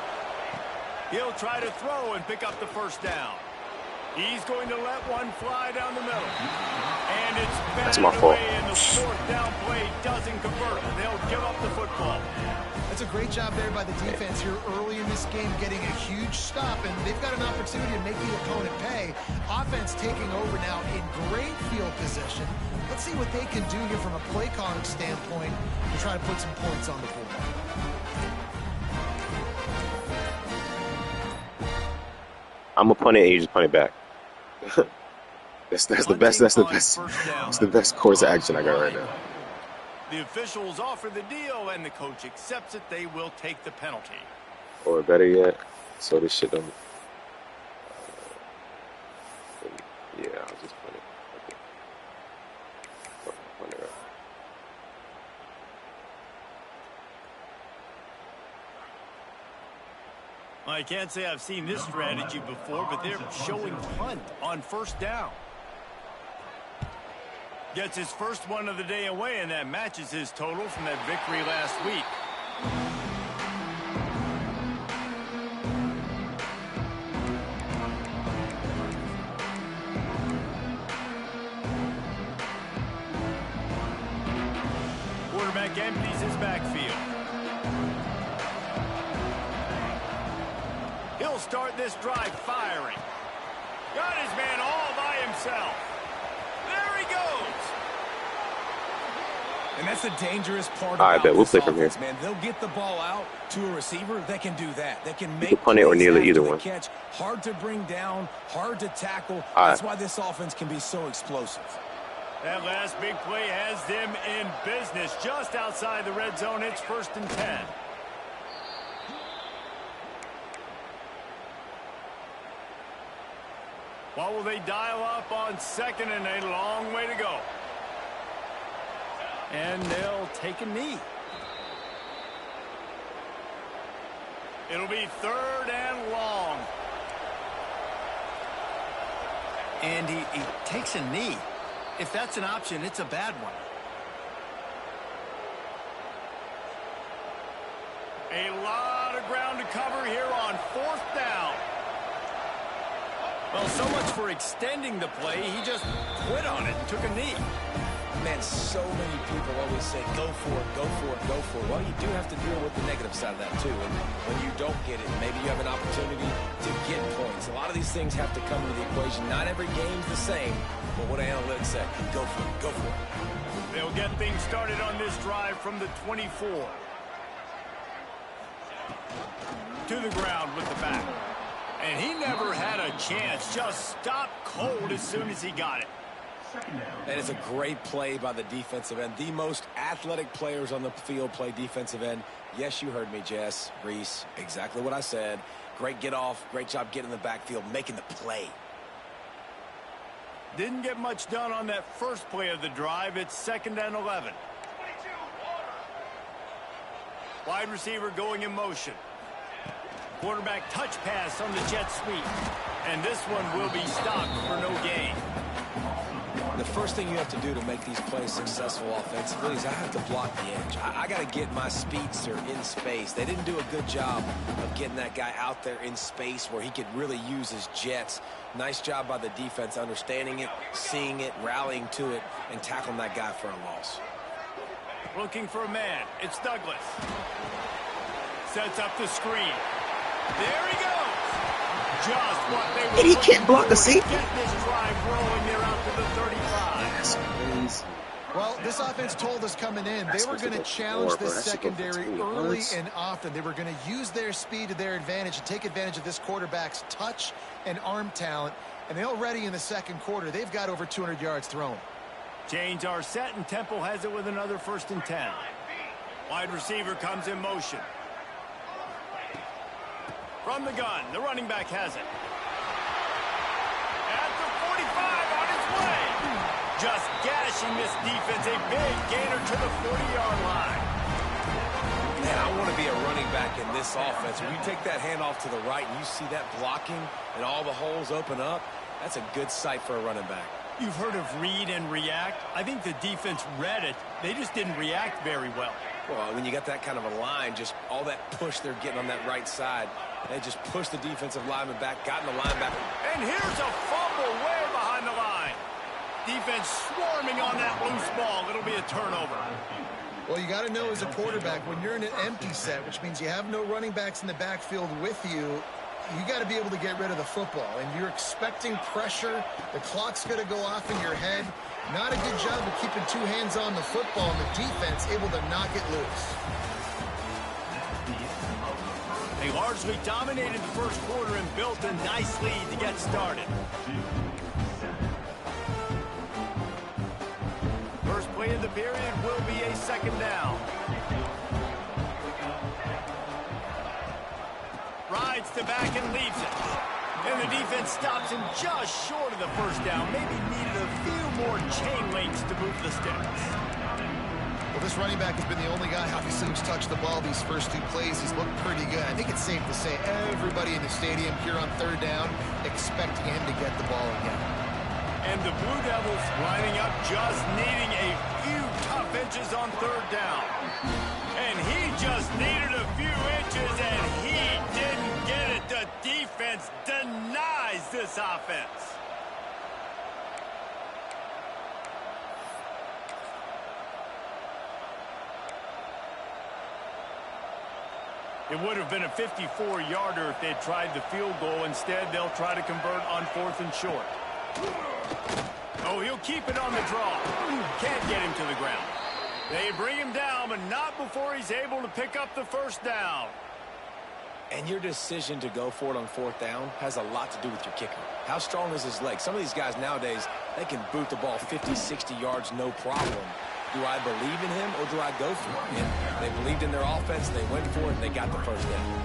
He'll try to throw and pick up the first down. He's going to let one fly down the middle. And it's batted away, and the fourth down play doesn't convert. They'll give up the football. That's a great job there by the defense here early in this game, getting a huge stop, and they've got an opportunity to make the opponent pay. Offense taking over now in great field position. Let's see what they can do here from a play calling standpoint to try to put some points on the board. I'm gonna punt it and you just punt it back. That's the best course of action I got right now. The officials offer the deal, and the coach accepts it. They will take the penalty. Or better yet, so this shit don't. Yeah, I'll just play. I can't say I've seen this strategy before, but they're showing punt on first down. Gets his first one of the day away, and that matches his total from that victory last week. Quarterback empties his backfield. He'll start this drive firing. Got his man all by himself. There he goes. And that's the dangerous part I about bet we'll this play from here. offense, man. They'll get the ball out to a receiver. They can do that. They can make can punt it or plays kneel it, after either the one. catch. Hard to bring down, hard to tackle. All That's right. why this offense can be so explosive. That last big play has them in business just outside the red zone. It's 1st and 10. What will they dial up on 2nd and a long way to go? And they'll take a knee. It'll be 3rd and long. And he takes a knee. If that's an option, it's a bad one. A lot of ground to cover here on 4th down. Well, so much for extending the play. He just quit on it and took a knee. Man, so many people always say, go for it, go for it, go for it. Well, you do have to deal with the negative side of that, too. And when you don't get it, maybe you have an opportunity to get points. A lot of these things have to come into the equation. Not every game's the same, but what do analytics say? Go for it, go for it. They'll get things started on this drive from the 24. To the ground with the back. And he never had a chance. Just stopped cold as soon as he got it. And it's a great play by the defensive end. The most athletic players on the field play defensive end. Yes, you heard me, Jess, Reese. Exactly what I said. Great get off. Great job getting in the backfield, making the play. Didn't get much done on that first play of the drive. It's 2nd and 11. Wide receiver going in motion. Quarterback touch pass on the jet sweep. And this one will be stopped for no gain. The first thing you have to do to make these plays successful offensively is I have to block the edge. I got to get my speedster in space. They didn't do a good job of getting that guy out there in space where he could really use his jets. Nice job by the defense understanding it, seeing it, rallying to it, and tackling that guy for a loss. Looking for a man. It's Douglas. Sets up the screen. There he goes. Just what they were And he looking can't block for a safety. to get this drive rolling there out to the 35. That's crazy. Well, this offense told us coming in they were going to challenge this secondary early and often. They were going to use their speed to their advantage and take advantage of this quarterback's touch and arm talent. And they already in the second quarter, they've got over 200 yards thrown. Chains are set, and Temple has it with another 1st and 10. Wide receiver comes in motion. From the gun, the running back has it. At the 45 on his way. Just gashing this defense. A big gainer to the 40-yard line. Man, I want to be a running back in this offense. When you take that handoff to the right and you see that blocking and all the holes open up, that's a good sight for a running back. You've heard of read and react. I think the defense read it. They just didn't react very well. Well, when you got that kind of a line, just all that push they're getting on that right side, they just push the defensive lineman back, got in the linebacker. And here's a fumble way behind the line. Defense swarming on that loose ball. It'll be a turnover. Well, you got to know as a quarterback, when you're in an empty set, which means you have no running backs in the backfield with you, you got to be able to get rid of the football. And you're expecting pressure. The clock's going to go off in your head. Not a good job of keeping two hands on the football, and the defense able to knock it loose. They largely dominated the first quarter and built a nice lead to get started. First play of the period will be a 2nd down. Rides to back and leaves it. And the defense stops him just short of the 1st down. Maybe needed a few more chain links to move the sticks. Well, this running back has been the only guy, obviously, who's touched the ball these first 2 plays. He's looked pretty good. I think it's safe to say everybody in the stadium here on 3rd down expect him to get the ball again. And the Blue Devils lining up, just needing a few tough inches on 3rd down. And he just needed a few inches, and he didn't get it. The defense denies this offense. It would have been a 54-yarder if they'd tried the field goal. Instead, they'll try to convert on 4th and short. Oh, he'll keep it on the draw. Can't get him to the ground. They bring him down, but not before he's able to pick up the 1st down. And your decision to go for it on 4th down has a lot to do with your kicker. How strong is his leg? Some of these guys nowadays, they can boot the ball 50, 60 yards, no problem. Do I believe in him or do I go for it? And they believed in their offense, they went for it, and they got the 1st down.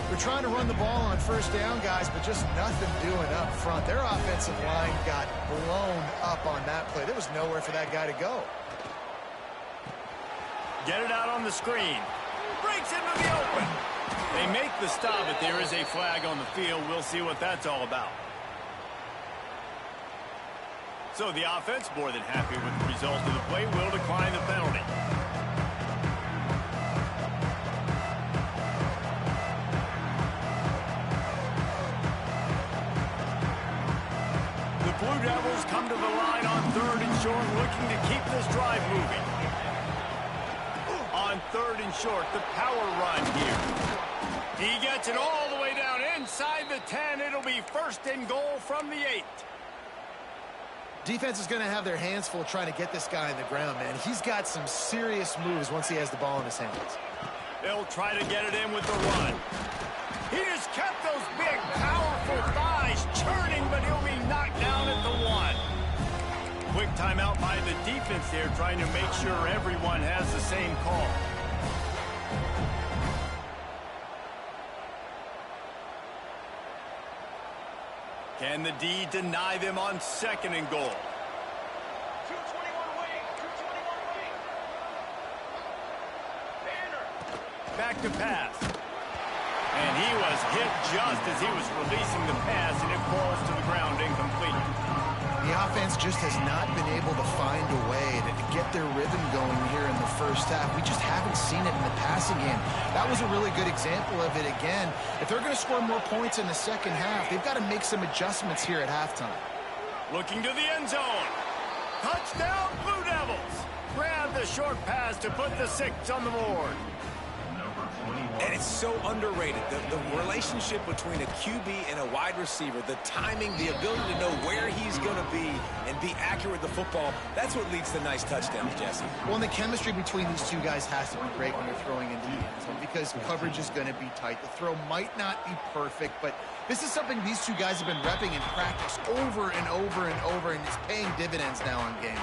We're trying to run the ball on 1st down, guys, but just nothing doing up front. Their offensive line got blown up on that play. There was nowhere for that guy to go. Get it out on the screen. Breaks into the open. They make the stop, but there is a flag on the field. We'll see what that's all about. So the offense, more than happy with the result of the play, will decline the penalty. The Blue Devils come to the line on 3rd and short, looking to keep this drive moving. On 3rd and short, the power run here. He gets it all the way down inside the 10. It'll be 1st and goal from the 8. Defense is going to have their hands full trying to get this guy on the ground, man. He's got some serious moves once he has the ball in his hands. They'll try to get it in with the run. He just kept those big, powerful thighs churning, but he'll be knocked down at the 1. Quick timeout by the defense there, trying to make sure everyone has the same call. Can the D deny them on 2nd and goal? 221 wing, 221 wing. Banner. Back to pass. And he was hit just as he was releasing the pass, and it falls to the ground incomplete. The offense just has not been able to find a way to get their rhythm going here in the 1st half. We just haven't seen it in the passing game. That was a really good example of it again. If they're going to score more points in the 2nd half, they've got to make some adjustments here at halftime. Looking to the end zone. Touchdown, Blue Devils. Grab the short pass to put the 6 on the board. And it's so underrated. The relationship between a QB and a wide receiver, the timing, the ability to know where he's going to be and be accurate with the football, that's what leads to nice touchdowns, Jesse. Well, and the chemistry between these 2 guys has to be great when you're throwing into the end zone because coverage is going to be tight. The throw might not be perfect, but this is something these 2 guys have been repping in practice over and over and over, and it's paying dividends now on game day.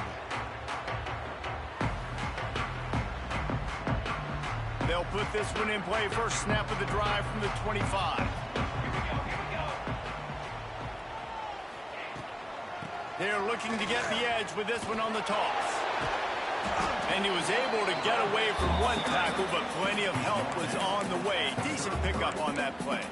They'll put this one in play. First snap of the drive from the 25. They're looking to get the edge with this one on the toss. And he was able to get away from one tackle, but plenty of help was on the way. Decent pickup on that play.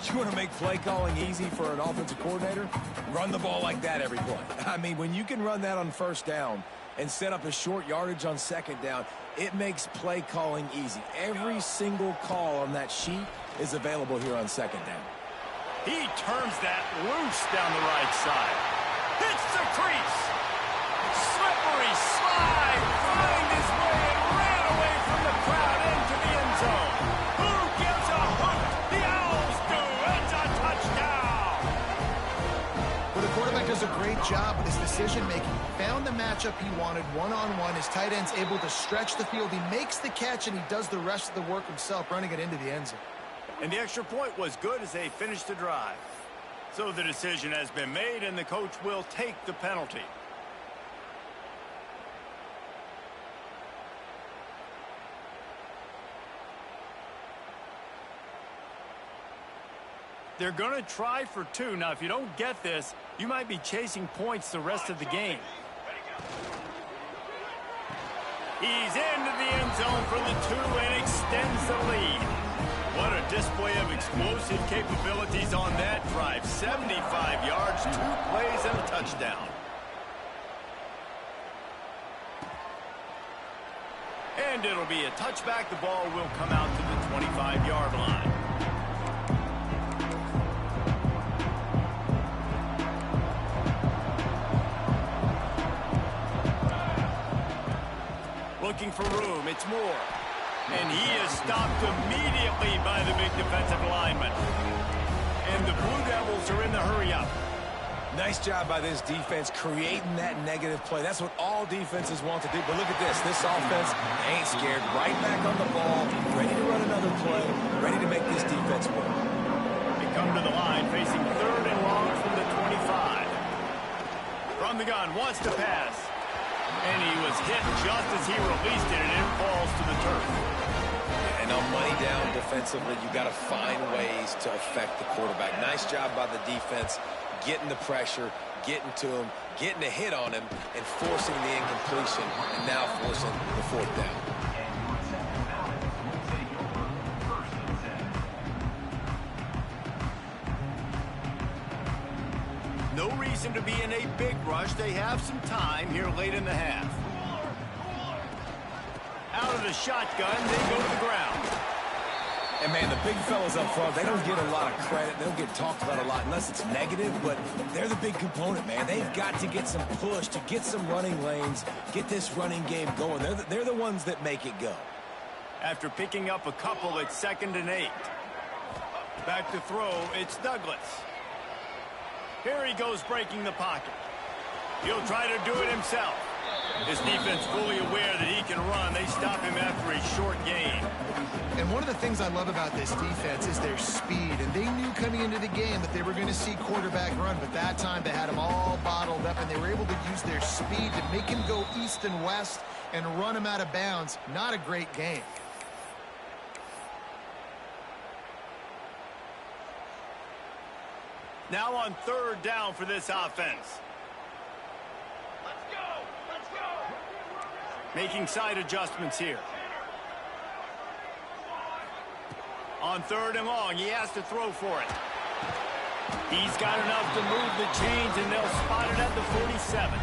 You want to make play calling easy for an offensive coordinator? Run the ball like that every play. I mean, when you can run that on 1st down and set up a short yardage on 2nd down, it makes play calling easy. Every single call on that sheet is available here on 2nd down. He turns that loose down the right side. Hits the crease. Slippery slide. Find his way and ran away from the crowd into the end zone. Who gives a hook? The Owls do. It's a touchdown. Well, the quarterback does a great job with his decision-making. Found the matchup he wanted one-on-one. His tight end's able to stretch the field. He makes the catch, and he does the rest of the work himself, running it into the end zone. And the extra point was good as they finished the drive. So the decision has been made, and the coach will take the penalty. They're going to try for 2. Now, if you don't get this, you might be chasing points the rest of the game. He's into the end zone for the 2 and extends the lead. What a display of explosive capabilities on that drive. 75 yards, 2 plays, and a touchdown. And it'll be a touchback. The ball will come out to the 25-yard line. Looking for room. It's Moore. And he is stopped immediately by the big defensive lineman. And the Blue Devils are in the hurry-up. Nice job by this defense creating that negative play. That's what all defenses want to do. But look at this. This offense ain't scared. Right back on the ball, ready to run another play, ready to make this defense work. They come to the line facing 3rd and long from the 25. From the gun, wants to pass. And he was hit just as he released it, and it falls to the turf. And on money down defensively, you got to find ways to affect the quarterback. Nice job by the defense, getting the pressure, getting to him, getting a hit on him, and forcing the incompletion, and now forcing the 4th down. No reason to be in a big rush. They have some time here late in the half. Out of the shotgun, they go to the ground. And, man, the big fellas up front, they don't get a lot of credit. They don't get talked about a lot unless it's negative, but they're the big component, man. They've got to get some push, to get some running lanes, get this running game going. They're the ones that make it go. After picking up a couple, it's 2nd and 8. Back to throw, it's Douglas. Here he goes breaking the pocket. He'll try to do it himself. His defense fully aware that he can run. They stop him after a short gain. And one of the things I love about this defense is their speed. And they knew coming into the game that they were going to see quarterback run. But that time they had him all bottled up, and they were able to use their speed to make him go east and west and run him out of bounds. Not a great game. Now on 3rd down for this offense. Let's go! Let's go! Making side adjustments here. On 3rd and long, he has to throw for it. He's got enough to move the chains, and they'll spot it at the 47.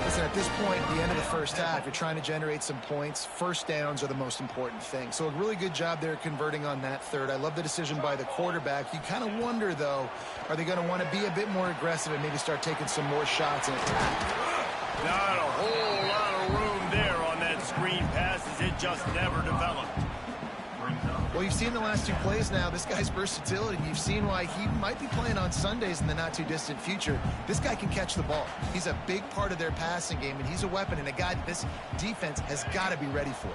Listen, at this point, at the end of the first half, you're trying to generate some points. First downs are the most important thing. So a really good job there converting on that 3rd. I love the decision by the quarterback. You kind of wonder, though, are they going to want to be a bit more aggressive and maybe start taking some more shots and attack? Not a whole lot of room there on that screen pass, as it just never developed. Well, you've seen the last 2 plays now. This guy's versatility. You've seen why he might be playing on Sundays in the not-too-distant future. This guy can catch the ball. He's a big part of their passing game, and he's a weapon and a guy that this defense has got to be ready for.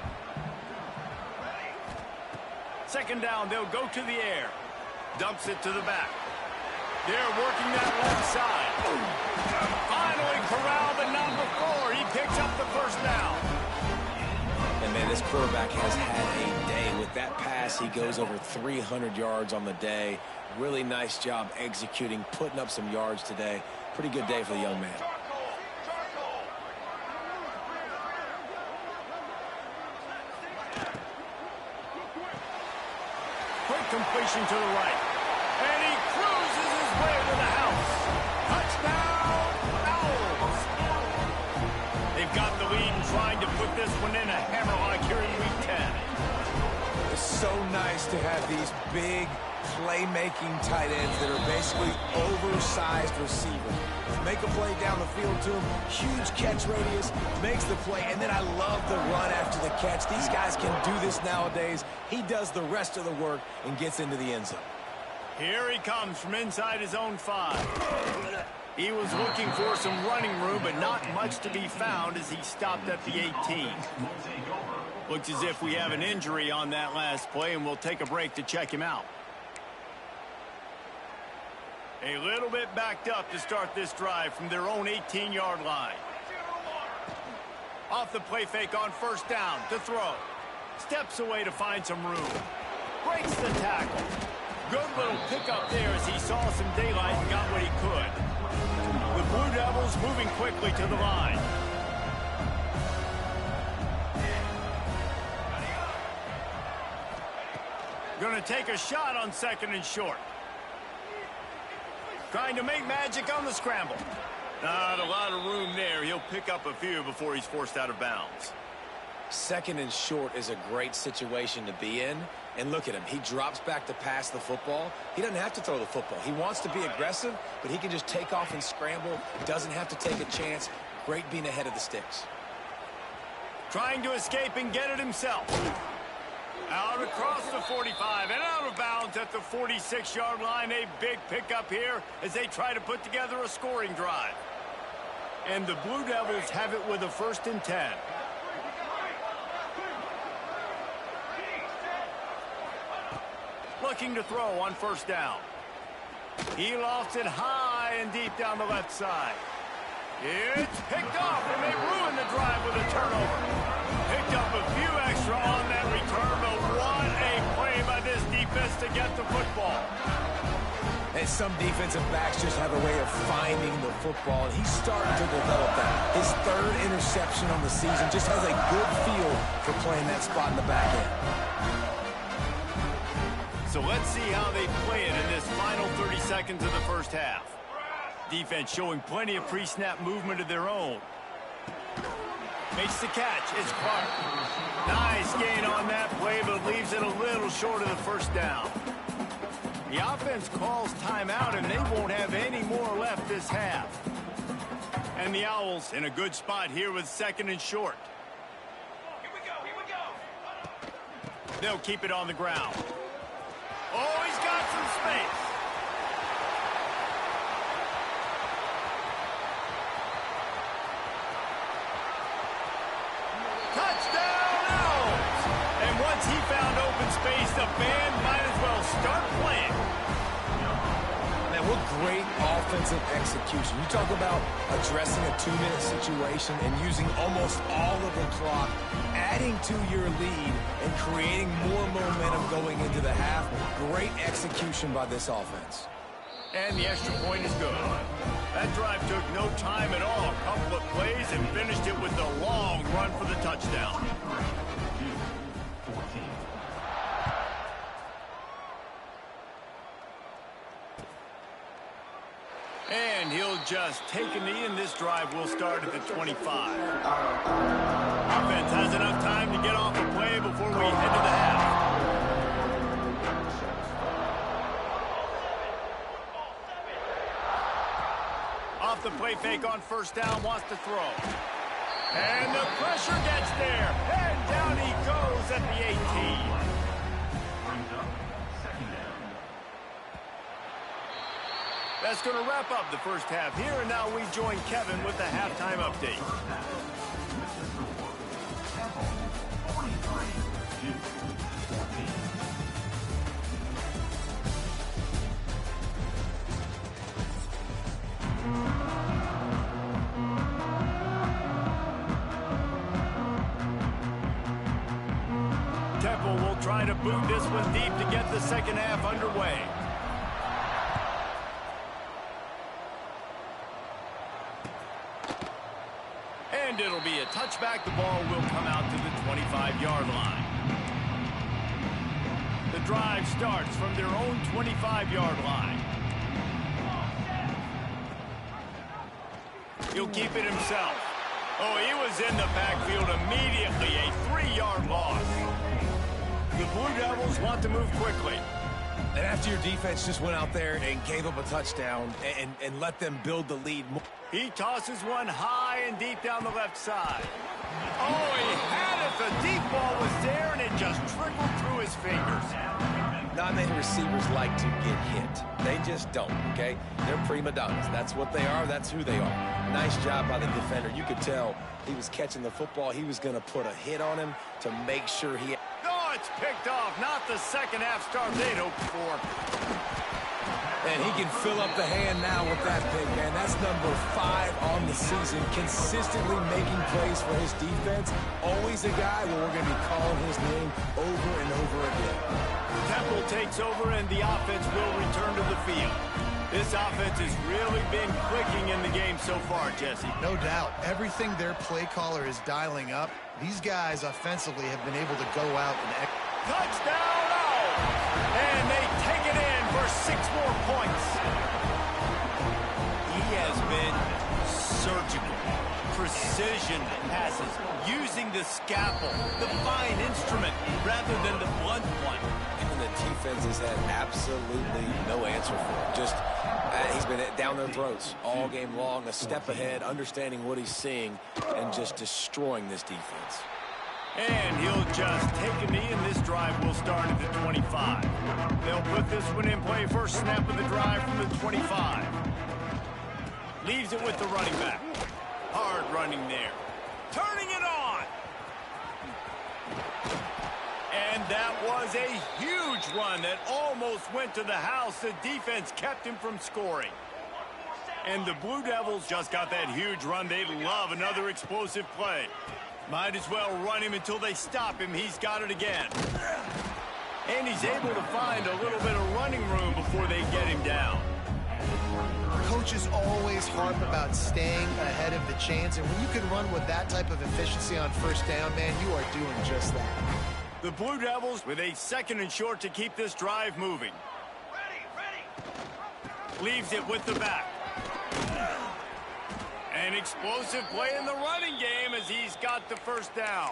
2nd down, they'll go to the air. Dumps it to the back. They're working that left side. Finally corralled, but not before. He picks up the 1st down. And, man, this quarterback has had a day. With that pass, he goes over 300 yards on the day. Really nice job executing, putting up some yards today. Pretty good day for the young man. Quick completion to the right. And he cruises his way to the house. Touchdown, Owls. They've got the lead and trying to put this one in a hammerlock here in Week 10. It's so nice to have these big playmaking tight ends that are basically oversized receivers. Make a play down the field to him, huge catch radius, makes the play, and then I love the run after the catch. These guys can do this nowadays. He does the rest of the work and gets into the end zone. Here he comes from inside his own 5. He was looking for some running room, but not much to be found as he stopped at the 18. Looks as if we have an injury on that last play, and we'll take a break to check him out. A little bit backed up to start this drive from their own 18-yard line. Off the play fake on 1st down to throw. Steps away to find some room. Breaks the tackle. Good little pickup there as he saw some daylight and got what he could. The Blue Devils moving quickly to the line. Going to take a shot on 2nd and short. Trying to make magic on the scramble. Not a lot of room there. He'll pick up a few before he's forced out of bounds. 2nd and short is a great situation to be in. And look at him. He drops back to pass the football. He doesn't have to throw the football. He wants to be aggressive, but he can just take off and scramble. Doesn't have to take a chance. Great being ahead of the sticks. Trying to escape and get it himself. Out across the 45 and out of bounds at the 46-yard line. A big pickup here as they try to put together a scoring drive. And the Blue Devils have it with a 1st and 10. Looking to throw on 1st down. He lofts it high and deep down the left side. It's picked off, and they ruin the drive with a turnover. Picked up a few extra on that return, but what a play by this defense to get the football. And some defensive backs just have a way of finding the football, and he's starting to develop that. His 3rd interception on the season just has a good feel for playing that spot in the back end. So let's see how they play it in this final 30 seconds of the 1st half. Defense showing plenty of pre-snap movement of their own. Makes the catch. It's Clark. Nice gain on that play, but leaves it a little short of the 1st down. The offense calls timeout, and they won't have any more left this half. And the Owls in a good spot here with 2nd and short. Here we go, here we go. They'll keep it on the ground. Oh, he's got some space. Touchdown, Owls! And once he found open space, the band might as well start playing. Man, what great offensive execution. You talk about addressing a 2-minute situation and using almost all of the clock, adding to your lead and creating more momentum going into the half. Great execution by this offense. And the extra point is good. That drive took no time at all. A couple of plays and finished it with the long run for the touchdown. And he'll just take a knee, and this drive will start at the 25. Offense has enough time to get off a play before we head to the half. Off the play fake on 1st down, wants to throw. And the pressure gets there. And down he goes at the 18. That's going to wrap up the 1st half here, and now we join Kevin with the halftime update. Temple will try to boot this one deep to get the 2nd half underway. And it'll be a touchback. The ball will come out to the 25-yard line. The drive starts from their own 25-yard line. He'll keep it himself. Oh, he was in the backfield immediately. A 3-yard loss. The Blue Devils want to move quickly. And after your defense just went out there and gave up a touchdown and let them build the lead. He tosses one high and deep down the left side. Oh, he had it. The deep ball was there, and it just trickled through his fingers. Not many receivers like to get hit. They just don't, okay? They're prima donnas. That's what they are. That's who they are. Nice job by the defender. You could tell he was catching the football. He was going to put a hit on him to make sure he... Oh, it's picked off. Not the 2nd half start they'd hoped for. And he can fill up the hand now with that pick, man. That's number 5 on the season. Consistently making plays for his defense. Always a guy where we're going to be calling his name over and over again. Temple takes over, and the offense will return to the field. This offense has really been clicking in the game so far, Jesse. No doubt. Everything their play caller is dialing up, these guys offensively have been able to go out and... Touchdown! Oh! And they take it in for 6 more points. He has been surgical. Precision passes, using the scalpel, the fine instrument, rather than the blunt one. And the defense has had absolutely no answer for him. Just, he's been down their throats all game long, a step ahead, understanding what he's seeing, and just destroying this defense. And he'll just take a knee, and this drive will start at the 25. They'll put this one in play. First snap of the drive from the 25. Leaves it with the running back. Hard running there. Turning it on. And that was a huge run that almost went to the house. The defense kept him from scoring. And the Blue Devils just got that huge run. They love another explosive play. Might as well run him until they stop him. He's got it again. And he's able to find a little bit of running room before they get him down. Coaches always harp about staying ahead of the chains, and when you can run with that type of efficiency on first down, man, you are doing just that. The Blue Devils with a 2nd and short to keep this drive moving. Leaves it with the back. An explosive play in the running game as he's got the first down.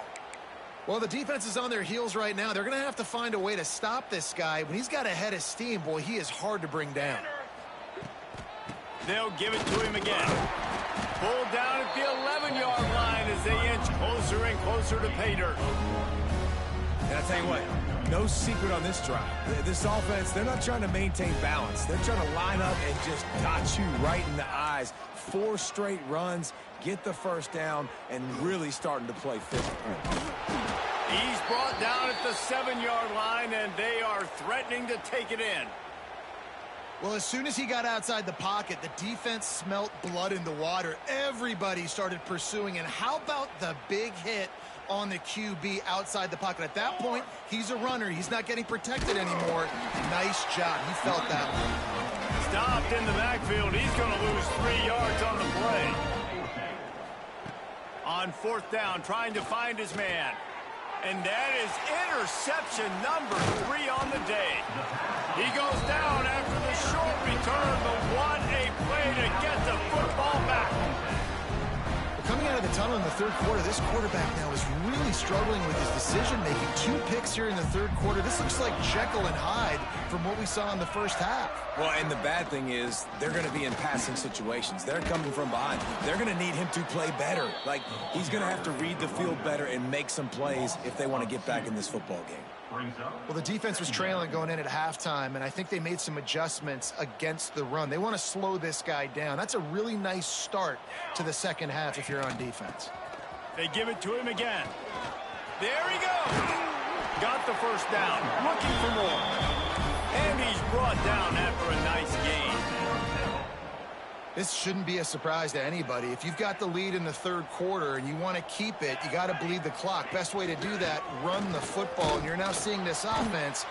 Well, the defense is on their heels right now. They're going to have to find a way to stop this guy. When he's got a head of steam, boy, he is hard to bring down. They'll give it to him again. Pulled down at the 11-yard line as they inch closer and closer to pay dirt. And I tell you what, no secret on this drive. This offense, they're not trying to maintain balance. They're trying to line up and just dot you right in the eyes. 4 straight runs, get the first down, and really starting to play physical. He's brought down at the 7-yard line, and they are threatening to take it in. Well, as soon as he got outside the pocket, the defense smelt blood in the water. Everybody started pursuing, and how about the big hit on the QB outside the pocket? At that point, he's a runner. He's not getting protected anymore. Nice job. He felt that one. Stopped in the backfield. He's going to lose 3 yards on the play. On 4th down, trying to find his man. And that is interception number 3 on the day. He goes down after the short return, but what a play to get the football back. Coming out of the tunnel in the 3rd quarter, this quarterback now is really struggling with his decision-making. 2 picks here in the 3rd quarter. This looks like Jekyll and Hyde from what we saw in the first half. Well, and the bad thing is they're going to be in passing situations. They're coming from behind. They're going to need him to play better. Like, he's going to have to read the field better and make some plays if they want to get back in this football game. Well, the defense was trailing going in at halftime, and I think they made some adjustments against the run. They want to slow this guy down. That's a really nice start to the second half if you're on defense. They give it to him again. There he goes. Got the first down. Looking for more. And he's brought down after a nice gain. This shouldn't be a surprise to anybody. If you've got the lead in the 3rd quarter and you want to keep it, you got to bleed the clock. Best way to do that, run the football. And you're now seeing this offense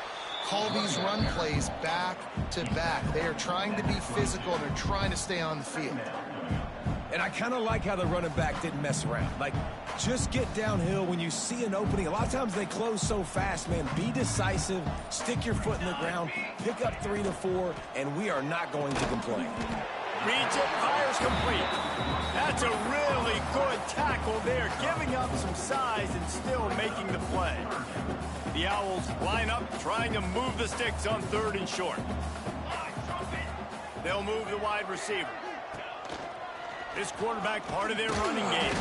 call these run plays back to back. They are trying to be physical, and they're trying to stay on the field. And I kind of like how the running back didn't mess around. Like, just get downhill when you see an opening. A lot of times they close so fast, man. Be decisive, stick your foot in the ground, pick up 3 to 4, and we are not going to complain. Reads it, fires complete. That's a really good tackle there, giving up some size and still making the play. The Owls line up, trying to move the sticks on 3rd and short. They'll move the wide receiver. This quarterback part of their running game.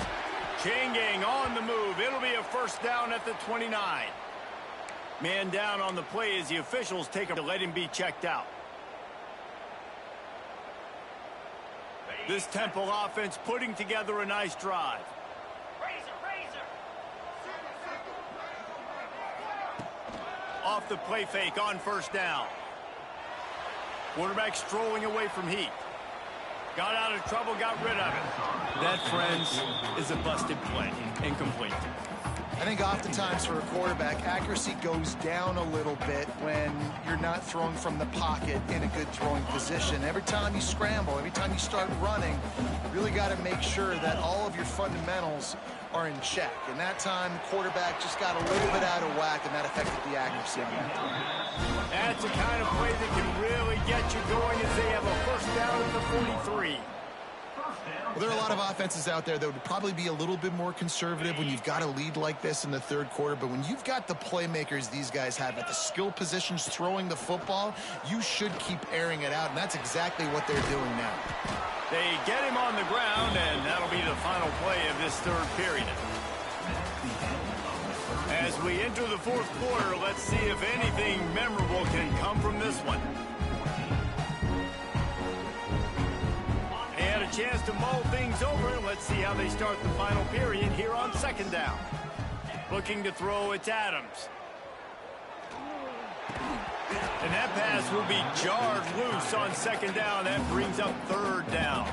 Chain gang on the move. It'll be a first down at the 29. Man down on the play as the officials take him to let him be checked out. This Temple offense putting together a nice drive. Off the play fake on first down. Quarterback strolling away from heat. Got out of trouble, got rid of it. That, friends, is a busted play. Incomplete. I think oftentimes for a quarterback, accuracy goes down a little bit when you're not throwing from the pocket in a good throwing position. Every time you scramble, every time you start running, you really got to make sure that all of your fundamentals are in check. And that time, the quarterback just got a little bit out of whack, and that affected the accuracy on that play. That's the kind of play that can really get you going as they have a first down at the 43. Well, there are a lot of offenses out there that would probably be a little bit more conservative when you've got a lead like this in the third quarter. But when you've got the playmakers these guys have at the skill positions throwing the football, you should keep airing it out. And that's exactly what they're doing now. They get him on the ground, and that'll be the final play of this third period. As we enter the fourth quarter, let's see if anything memorable can come from this one. They had a chance to mull things over. Let's see how they start the final period here on second down. Looking to throw, it's Adams. And that pass will be jarred loose on second down. That brings up third down.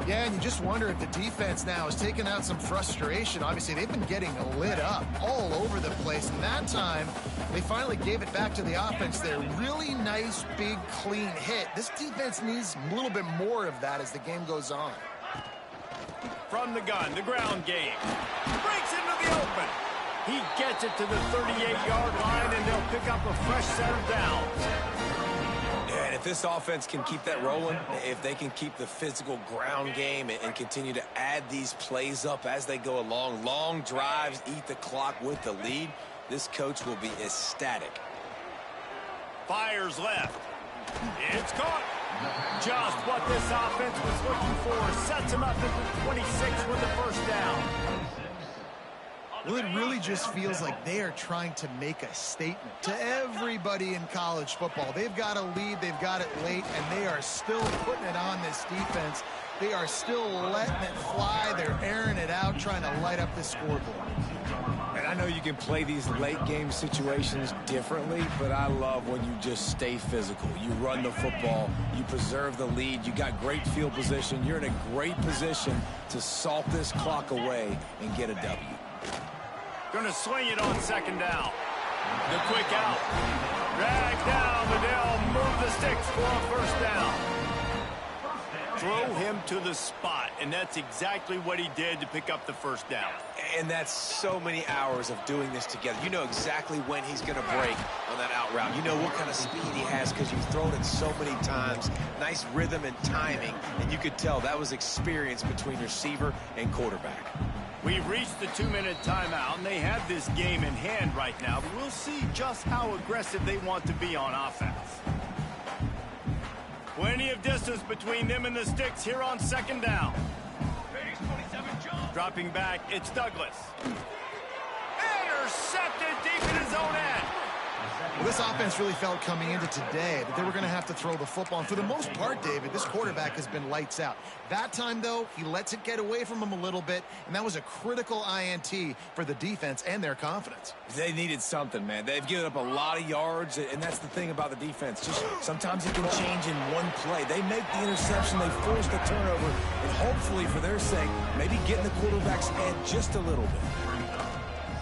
Yeah, and you just wonder if the defense now is taking out some frustration. Obviously, they've been getting lit up all over the place. And that time, they finally gave it back to the offense there. Really nice, big, clean hit. This defense needs a little bit more of that as the game goes on. From the gun, the ground game. Breaks into the open. He gets it to the 38-yard line, and they'll pick up a fresh set of downs. And if this offense can keep that rolling, if they can keep the physical ground game and continue to add these plays up as they go along, long drives, eat the clock with the lead, this coach will be ecstatic. Fires left. It's caught. Just what this offense was looking for. Sets him up at the 26 with the first down. Well, it really just feels like they are trying to make a statement to everybody in college football. They've got a lead, they've got it late, and they are still putting it on this defense. They are still letting it fly. They're airing it out, trying to light up the scoreboard. And I know you can play these late game situations differently, but I love when you just stay physical. You run the football, you preserve the lead, you got great field position, you're in a great position to salt this clock away and get a W. Going to swing it on second down. The quick out. Drag down, and they'll move the sticks for a first down. Throw him to the spot, and that's exactly what he did to pick up the first down. And that's so many hours of doing this together. You know exactly when he's going to break on that out route. You know what kind of speed he has because you've thrown it so many times. Nice rhythm and timing, and you could tell that was experience between receiver and quarterback. We've reached the 2-minute timeout, and they have this game in hand right now, but we'll see just how aggressive they want to be on offense. Plenty of distance between them and the sticks here on second down. Dropping back, it's Douglas. Intercepted deep in his own end. Well, this offense really felt coming into today that they were going to have to throw the football. And for the most part, David, this quarterback has been lights out. That time, though, he lets it get away from him a little bit, and that was a critical INT for the defense and their confidence. They needed something, man. They've given up a lot of yards, and that's the thing about the defense. Just sometimes it can change in one play. They make the interception, they force the turnover, and hopefully, for their sake, maybe get in the quarterback's head just a little bit.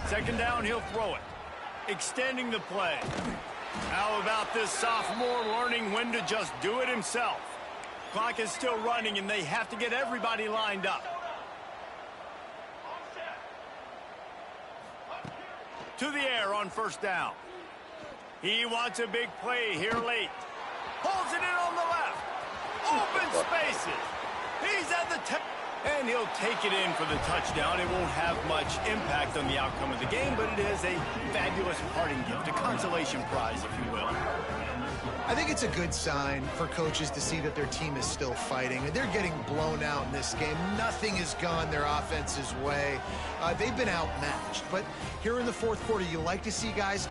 Second down, he'll throw it. Extending the play. How about this sophomore learning when to just do it himself? Clock is still running, and they have to get everybody lined up. To the air on first down. He wants a big play here late. Pulls it in on the left. Open spaces. He's at the 10. And he'll take it in for the touchdown. It won't have much impact on the outcome of the game, but it is a fabulous parting gift, a consolation prize, if you will. I think it's a good sign for coaches to see that their team is still fighting. They're getting blown out in this game. Nothing has gone their offense's way. They've been outmatched. But here in the fourth quarter, you like to see guys